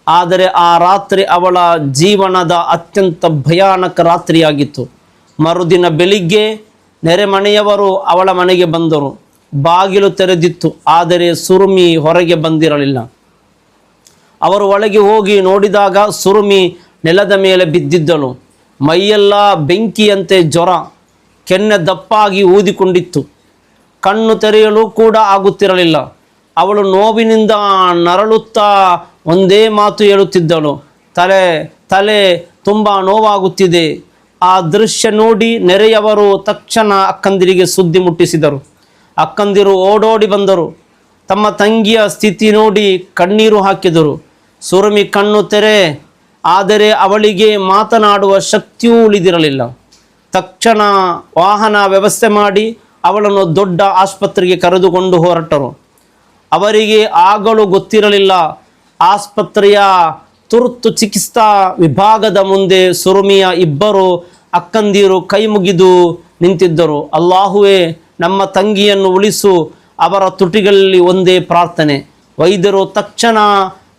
ಆದರೆ ಆ ರಾತ್ರಿ ಅವಳ ಜೀವನದ ಅತ್ಯಂತ ಭಯಾನಕ ರಾತ್ರಿಯಾಗಿತ್ತು. ಮರುದಿನ ಬೆಳಿಗ್ಗೆ ನೆರೆಮನೆಯವರು ಅವಳ ಮನೆಗೆ ಬಂದರು. ಬಾಗಿಲು ತೆರೆದಿತ್ತು, ಆದರೆ ಸುರುಮಿ ಹೊರಗೆ ಬಂದಿರಲಿಲ್ಲ. ಅವರು ಒಳಗೆ ಹೋಗಿ ನೋಡಿದಾಗ ಸುರುಮಿ ನೆಲದ ಮೇಲೆ ಬಿದ್ದಿದ್ದಳು. ಮೈಯೆಲ್ಲ ಬೆಂಕಿಯಂತೆ ಜ್ವರ, ಕೆನ್ನೆ ದಪ್ಪಾಗಿ ಊದಿಕೊಂಡಿತ್ತು. ಕಣ್ಣು ತೆರೆಯಲು ಕೂಡ ಆಗುತ್ತಿರಲಿಲ್ಲ. ಅವಳು ನೋವಿನಿಂದ ನರಳುತ್ತಾ ಒಂದೇ ಮಾತು ಹೇಳುತ್ತಿದ್ದಳು, ತಲೆ ತಲೆ ತುಂಬ ನೋವಾಗುತ್ತಿದೆ. ಆ ದೃಶ್ಯ ನೋಡಿ ನೆರೆಯವರು ತಕ್ಷಣ ಅಕ್ಕಂದಿರಿಗೆ ಸುದ್ದಿ ಮುಟ್ಟಿಸಿದರು. ಅಕ್ಕಂದಿರು ಓಡೋಡಿ ಬಂದರು. ತಮ್ಮ ತಂಗಿಯ ಸ್ಥಿತಿ ನೋಡಿ ಕಣ್ಣೀರು ಹಾಕಿದರು. ಸುರುಮಿ ಕಣ್ಣು ತೆರೆ, ಆದರೆ ಅವಳಿಗೆ ಮಾತನಾಡುವ ಶಕ್ತಿಯೂ ಉಳಿದಿರಲಿಲ್ಲ. ತಕ್ಷಣ ವಾಹನ ವ್ಯವಸ್ಥೆ ಮಾಡಿ ಅವಳನ್ನು ದೊಡ್ಡ ಆಸ್ಪತ್ರೆಗೆ ಕರೆದುಕೊಂಡು ಹೊರಟರು. ಅವರಿಗೆ ಆಗಲೂ ಗೊತ್ತಿರಲಿಲ್ಲ, ಆಸ್ಪತ್ರೆಯ ತುರ್ತು ಚಿಕಿತ್ಸಾ ವಿಭಾಗದ ಮುಂದೆ ಸುರುಮಿಯ ಇಬ್ಬರು ಅಕ್ಕಂದಿರು ಕೈ ಮುಗಿದು ನಿಂತಿದ್ದರು. ಅಲ್ಲಾಹುವೇ, ನಮ್ಮ ತಂಗಿಯನ್ನು ಉಳಿಸು. ಅವರ ತುಟಿಗಳಲ್ಲಿ ಒಂದೇ ಪ್ರಾರ್ಥನೆ. ವೈದ್ಯರು ತಕ್ಷಣ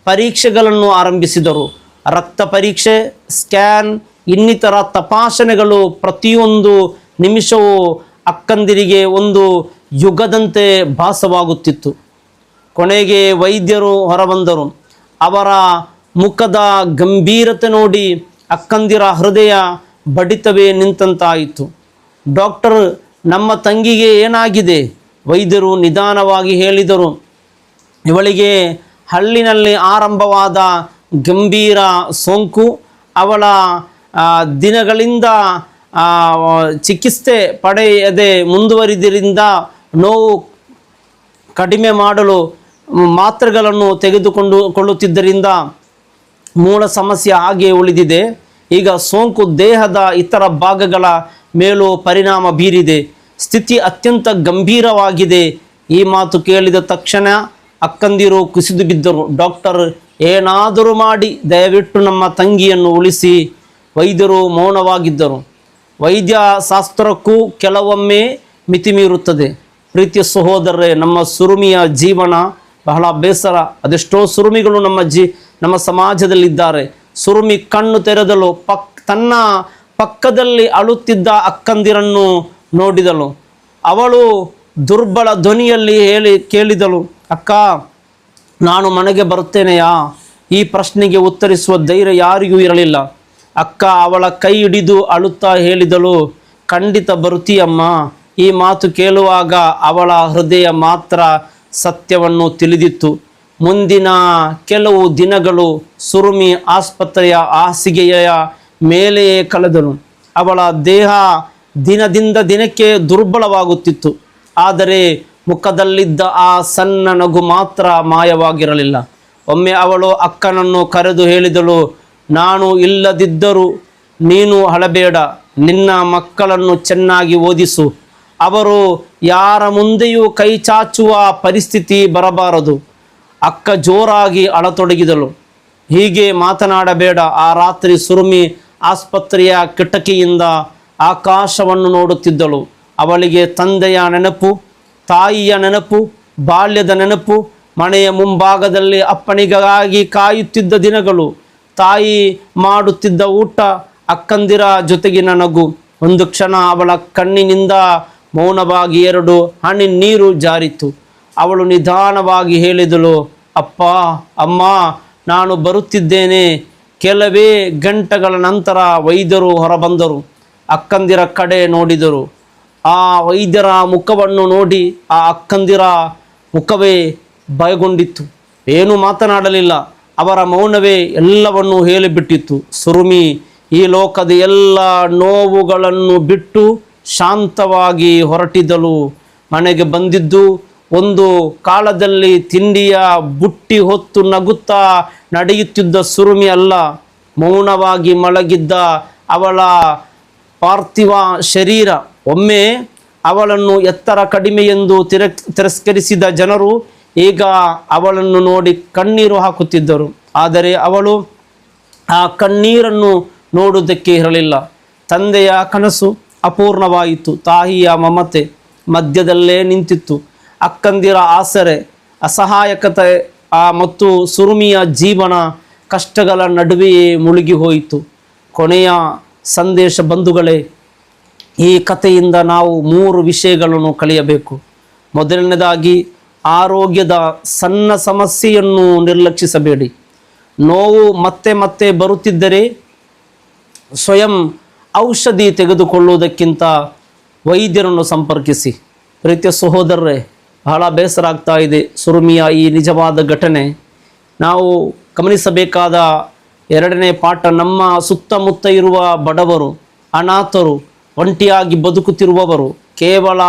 ಪರೀಕ್ಷೆಗಳನ್ನು ಆರಂಭಿಸಿದರು. ರಕ್ತ ಪರೀಕ್ಷೆ, ಸ್ಕ್ಯಾನ್, ಇನ್ನಿತರ ತಪಾಸಣೆಗಳು. ಪ್ರತಿಯೊಂದು ನಿಮಿಷವೂ ಅಕ್ಕಂದಿರಿಗೆ ಒಂದು ಯುಗದಂತೆ ಭಾಸವಾಗುತ್ತಿತ್ತು. ಕೊನೆಗೆ ವೈದ್ಯರು ಹೊರಬಂದರು. ಅವರ ಮುಖದ ಗಂಭೀರತೆ ನೋಡಿ ಅಕ್ಕಂದಿರ ಹೃದಯ ಬಡಿತವೇ ನಿಂತಂತಾಯಿತು. ಡಾಕ್ಟರ್, ನಮ್ಮ ತಂಗಿಗೆ ಏನಾಗಿದೆ? ವೈದ್ಯರು ನಿಧಾನವಾಗಿ ಹೇಳಿದರು, ಇವಳಿಗೆ ಹಳ್ಳಿನಲ್ಲಿ ಆರಂಭವಾದ ಗಂಭೀರ ಸೋಂಕು. ಅವಳ ದಿನಗಳಿಂದ ಚಿಕಿತ್ಸೆ ಪಡೆಯದೆ ಮುಂದುವರಿದ್ದರಿಂದ ನೋವು ಕಡಿಮೆ ಮಾಡಲು ಮಾತ್ರೆಗಳನ್ನು ತೆಗೆದುಕೊಳ್ಳುತ್ತಿದ್ದರಿಂದ ಮೂಲ ಸಮಸ್ಯೆ ಹಾಗೆ ಉಳಿದಿದೆ. ಈಗ ಸೋಂಕು ದೇಹದ ಇತರ ಭಾಗಗಳ ಮೇಲೂ ಪರಿಣಾಮ ಬೀರಿದೆ. ಸ್ಥಿತಿ ಅತ್ಯಂತ ಗಂಭೀರವಾಗಿದೆ. ಈ ಮಾತು ಕೇಳಿದ ತಕ್ಷಣ ಅಕ್ಕಂದಿರು ಕುಸಿದು ಬಿದ್ದರು. ಡಾಕ್ಟರ್, ಏನಾದರೂ ಮಾಡಿ ದಯವಿಟ್ಟು ನಮ್ಮ ತಂಗಿಯನ್ನು ಉಳಿಸಿ. ವೈದ್ಯರು ಮೌನವಾಗಿದ್ದರು. ವೈದ್ಯ ಶಾಸ್ತ್ರಕ್ಕೂ ಕೆಲವೊಮ್ಮೆ ಮಿತಿ ಮೀರುತ್ತದೆ. ಪ್ರೀತಿಯ ಸಹೋದರರೇ, ನಮ್ಮ ಸುರುಮಿಯ ಜೀವನ ಬಹಳ ಬೇಸರ. ಅದೆಷ್ಟೋ ಸುರುಮಿಗಳು ನಮ್ಮ ಸಮಾಜದಲ್ಲಿದ್ದಾರೆ. ಸುರುಮಿ ಕಣ್ಣು ತೆರೆದಳು. ತನ್ನ ಪಕ್ಕದಲ್ಲಿ ಅಳುತ್ತಿದ್ದ ಅಕ್ಕಂದಿರನ್ನು ನೋಡಿದಳು. ಅವಳು ದುರ್ಬಲ ಧ್ವನಿಯಲ್ಲಿ ಕೇಳಿದಳು, ಅಕ್ಕ, ನಾನು ಮನೆಗೆ ಬರುತ್ತೇನೆಯಾ? ಈ ಪ್ರಶ್ನೆಗೆ ಉತ್ತರಿಸುವ ಧೈರ್ಯ ಯಾರಿಗೂ ಇರಲಿಲ್ಲ. ಅಕ್ಕ ಅವಳ ಕೈ ಹಿಡಿದು ಅಳುತ್ತಾ ಹೇಳಿದಳು, ಖಂಡಿತ ಬರುತ್ತೀಯಮ್ಮ. ಈ ಮಾತು ಕೇಳುವಾಗ ಅವಳ ಹೃದಯ ಮಾತ್ರ ಸತ್ಯವನ್ನು ತಿಳಿದಿತ್ತು. ಮುಂದಿನ ಕೆಲವು ದಿನಗಳು ಸುರುಮಿ ಆಸ್ಪತ್ರೆಯ ಹಾಸಿಗೆಯ ಮೇಲೆಯೇ ಕಳೆದಳು. ಅವಳ ದೇಹ ದಿನದಿಂದ ದಿನಕ್ಕೆ ದುರ್ಬಲವಾಗುತ್ತಿತ್ತು. ಆದರೆ ಮುಖದಲ್ಲಿದ್ದ ಆ ಸಣ್ಣ ನಗು ಮಾತ್ರ ಮಾಯವಾಗಿರಲಿಲ್ಲ. ಒಮ್ಮೆ ಅವಳು ಅಕ್ಕನನ್ನು ಕರೆದು ಹೇಳಿದಳು, ನಾನು ಇಲ್ಲದಿದ್ದರೂ ನೀನು ಅಳಬೇಡ. ನಿನ್ನ ಮಕ್ಕಳನ್ನು ಚೆನ್ನಾಗಿ ಓದಿಸು. ಅವರು ಯಾರ ಮುಂದೆಯೂ ಕೈ ಚಾಚುವ ಪರಿಸ್ಥಿತಿ ಬರಬಾರದು. ಅಕ್ಕ ಜೋರಾಗಿ ಅಳತೊಡಗಿದಳು. ಹೀಗೆ ಮಾತನಾಡಬೇಡ. ಆ ರಾತ್ರಿ ಸುರುಮಿ ಆಸ್ಪತ್ರೆಯ ಕಿಟಕಿಯಿಂದ ಆಕಾಶವನ್ನು ನೋಡುತ್ತಿದ್ದಳು. ಅವಳಿಗೆ ತಂದೆಯ ನೆನಪು, ತಾಯಿಯ ನೆನಪು, ಬಾಲ್ಯದ ನೆನಪು, ಮನೆಯ ಮುಂಭಾಗದಲ್ಲಿ ಅಪ್ಪನಿಗಾಗಿ ಕಾಯುತ್ತಿದ್ದ ದಿನಗಳು, ತಾಯಿ ಮಾಡುತ್ತಿದ್ದ ಊಟ, ಅಕ್ಕಂದಿರ ಜೊತೆಗಿನ ನಗು. ಒಂದು ಕ್ಷಣ ಅವಳ ಕಣ್ಣಿನಿಂದ ಮೌನವಾಗಿ 2 ಹನಿ ನೀರು ಜಾರಿತು. ಅವಳು ನಿಧಾನವಾಗಿ ಹೇಳಿದಳು, ಅಪ್ಪ, ಅಮ್ಮ, ನಾನು ಬರುತ್ತಿದ್ದೇನೆ. ಕೆಲವೇ ಗಂಟೆಗಳ ನಂತರ ವೈದ್ಯರು ಹೊರಬಂದರು. ಅಕ್ಕಂದಿರ ಕಡೆ ನೋಡಿದರು. ಆ ವೈದ್ಯರ ಮುಖವನ್ನು ನೋಡಿ ಆ ಅಕ್ಕಂದಿರ ಮುಖವೇ ಭಯಗೊಂಡಿತ್ತು. ಏನೂ ಮಾತನಾಡಲಿಲ್ಲ. ಅವರ ಮೌನವೇ ಎಲ್ಲವನ್ನೂ ಹೇಳಿಬಿಟ್ಟಿತ್ತು. ಸುರುಮಿ ಈ ಲೋಕದ ಎಲ್ಲ ನೋವುಗಳನ್ನು ಬಿಟ್ಟು ಶಾಂತವಾಗಿ ಹೊರಟಿದಳು. ಮನೆಗೆ ಬಂದಿದ್ದು ಒಂದು ಕಾಲದಲ್ಲಿ ತಿಂಡಿಯ ಬುಟ್ಟಿ ಹೊತ್ತು ನಗುತ್ತಾ ನಡೆಯುತ್ತಿದ್ದ ಸುರುಮಿ ಅಲ್ಲ, ಮೌನವಾಗಿ ಮಲಗಿದ್ದ ಅವಳ ಪಾರ್ಥಿವ ಶರೀರ. ಒಮ್ಮೆ ಅವಳನ್ನು ಎತ್ತರ ಕಡಿಮೆ ಎಂದು ತಿರಸ್ಕರಿಸಿದ ಜನರು ಈಗ ಅವಳನ್ನು ನೋಡಿ ಕಣ್ಣೀರು ಹಾಕುತ್ತಿದ್ದರು. ಆದರೆ ಅವಳು ಆ ಕಣ್ಣೀರನ್ನು ನೋಡುವುದಕ್ಕೆ ಇರಲಿಲ್ಲ. ತಂದೆಯ ಕನಸು ಅಪೂರ್ಣವಾಯಿತು. ತಾಯಿಯ ಮಮತೆ ಮಧ್ಯದಲ್ಲೇ ನಿಂತಿತ್ತು. ಅಕ್ಕಂದಿರ ಆಸರೆ, ಅಸಹಾಯಕತೆ ಮತ್ತು ಸುರುಮಿಯ ಜೀವನ ಕಷ್ಟಗಳ ನಡುವೆಯೇ ಮುಳುಗಿ ಹೋಯಿತು. ಕೊನೆಯ ಸಂದೇಶ ಬಂಧುಗಳೇ, ಈ ಕಥೆಯಿಂದ ನಾವು 3 ವಿಷಯಗಳನ್ನು ಕಲಿಯಬೇಕು. ಮೊದಲನೇದಾಗಿ, ಆರೋಗ್ಯದ ಸಣ್ಣ ಸಮಸ್ಯೆಯನ್ನು ನಿರ್ಲಕ್ಷಿಸಬೇಡಿ. ನೋವು ಮತ್ತೆ ಮತ್ತೆ ಬರುತ್ತಿದ್ದರೆ ಸ್ವಯಂ ಔಷಧಿ ತೆಗೆದುಕೊಳ್ಳುವುದಕ್ಕಿಂತ ವೈದ್ಯರನ್ನು ಸಂಪರ್ಕಿಸಿ. ಪ್ರೀತಿಯ ಸಹೋದರರೇ, ಬಹಳ ಬೇಸರ ಆಗ್ತಾ ಇದೆ ಸುರುಮಿಯ ಈ ನಿಜವಾದ ಘಟನೆ. ನಾವು ಗಮನಿಸಬೇಕಾದ 2ನೇ ಪಾಠ, ನಮ್ಮ ಸುತ್ತಮುತ್ತ ಇರುವ ಬಡವರು, ಅನಾಥರು, ಒಂಟಿಯಾಗಿ ಬದುಕುತ್ತಿರುವವರು ಕೇವಲ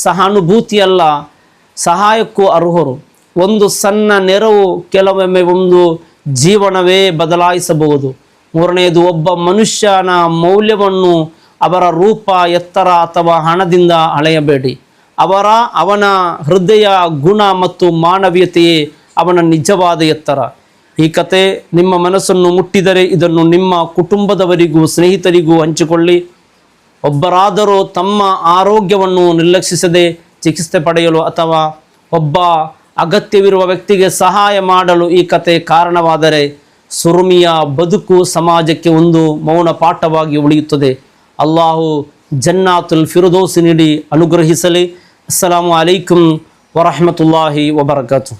ಸಹಾನುಭೂತಿಯಲ್ಲ, ಸಹಾಯಕ್ಕೂ ಅರ್ಹರು. ಒಂದು ಸಣ್ಣ ನೆರವು ಕೆಲವೊಮ್ಮೆ ಒಂದು ಜೀವನವೇ ಬದಲಾಯಿಸಬಹುದು. 3ನೇದು, ಒಬ್ಬ ಮನುಷ್ಯನ ಮೌಲ್ಯವನ್ನು ಅವರ ರೂಪ, ಎತ್ತರ ಅಥವಾ ಹಣದಿಂದ ಅಳೆಯಬೇಡಿ. ಅವನ ಹೃದಯ, ಗುಣ ಮತ್ತು ಮಾನವೀಯತೆಯೇ ಅವನ ನಿಜವಾದ ಎತ್ತರ. ಈ ಕತೆ ನಿಮ್ಮ ಮನಸ್ಸನ್ನು ಮುಟ್ಟಿದರೆ ಇದನ್ನು ನಿಮ್ಮ ಕುಟುಂಬದವರಿಗೂ ಸ್ನೇಹಿತರಿಗೂ ಹಂಚಿಕೊಳ್ಳಿ. ಒಬ್ಬರಾದರೂ ತಮ್ಮ ಆರೋಗ್ಯವನ್ನು ನಿರ್ಲಕ್ಷಿಸದೆ ಚಿಕಿತ್ಸೆ ಪಡೆಯಲು ಅಥವಾ ಒಬ್ಬ ಅಗತ್ಯವಿರುವ ವ್ಯಕ್ತಿಗೆ ಸಹಾಯ ಮಾಡಲು ಈ ಕತೆ ಕಾರಣವಾದರೆ ಸುರುಮಿಯ ಬದುಕು ಸಮಾಜಕ್ಕೆ ಒಂದು ಮೌನ ಪಾಠವಾಗಿ ಉಳಿಯುತ್ತದೆ. ಅಲ್ಲಾಹು ಜನ್ನಾತುಲ್ ಫಿರ್ದೌಸ್ ನೀಡಿ ಅನುಗ್ರಹಿಸಲಿ. ಅಸ್ಸಲಾಮು ಅಲೈಕುಂ ವರಹಮತುಲ್ಲಾಹಿ ವಬರಕಾತು.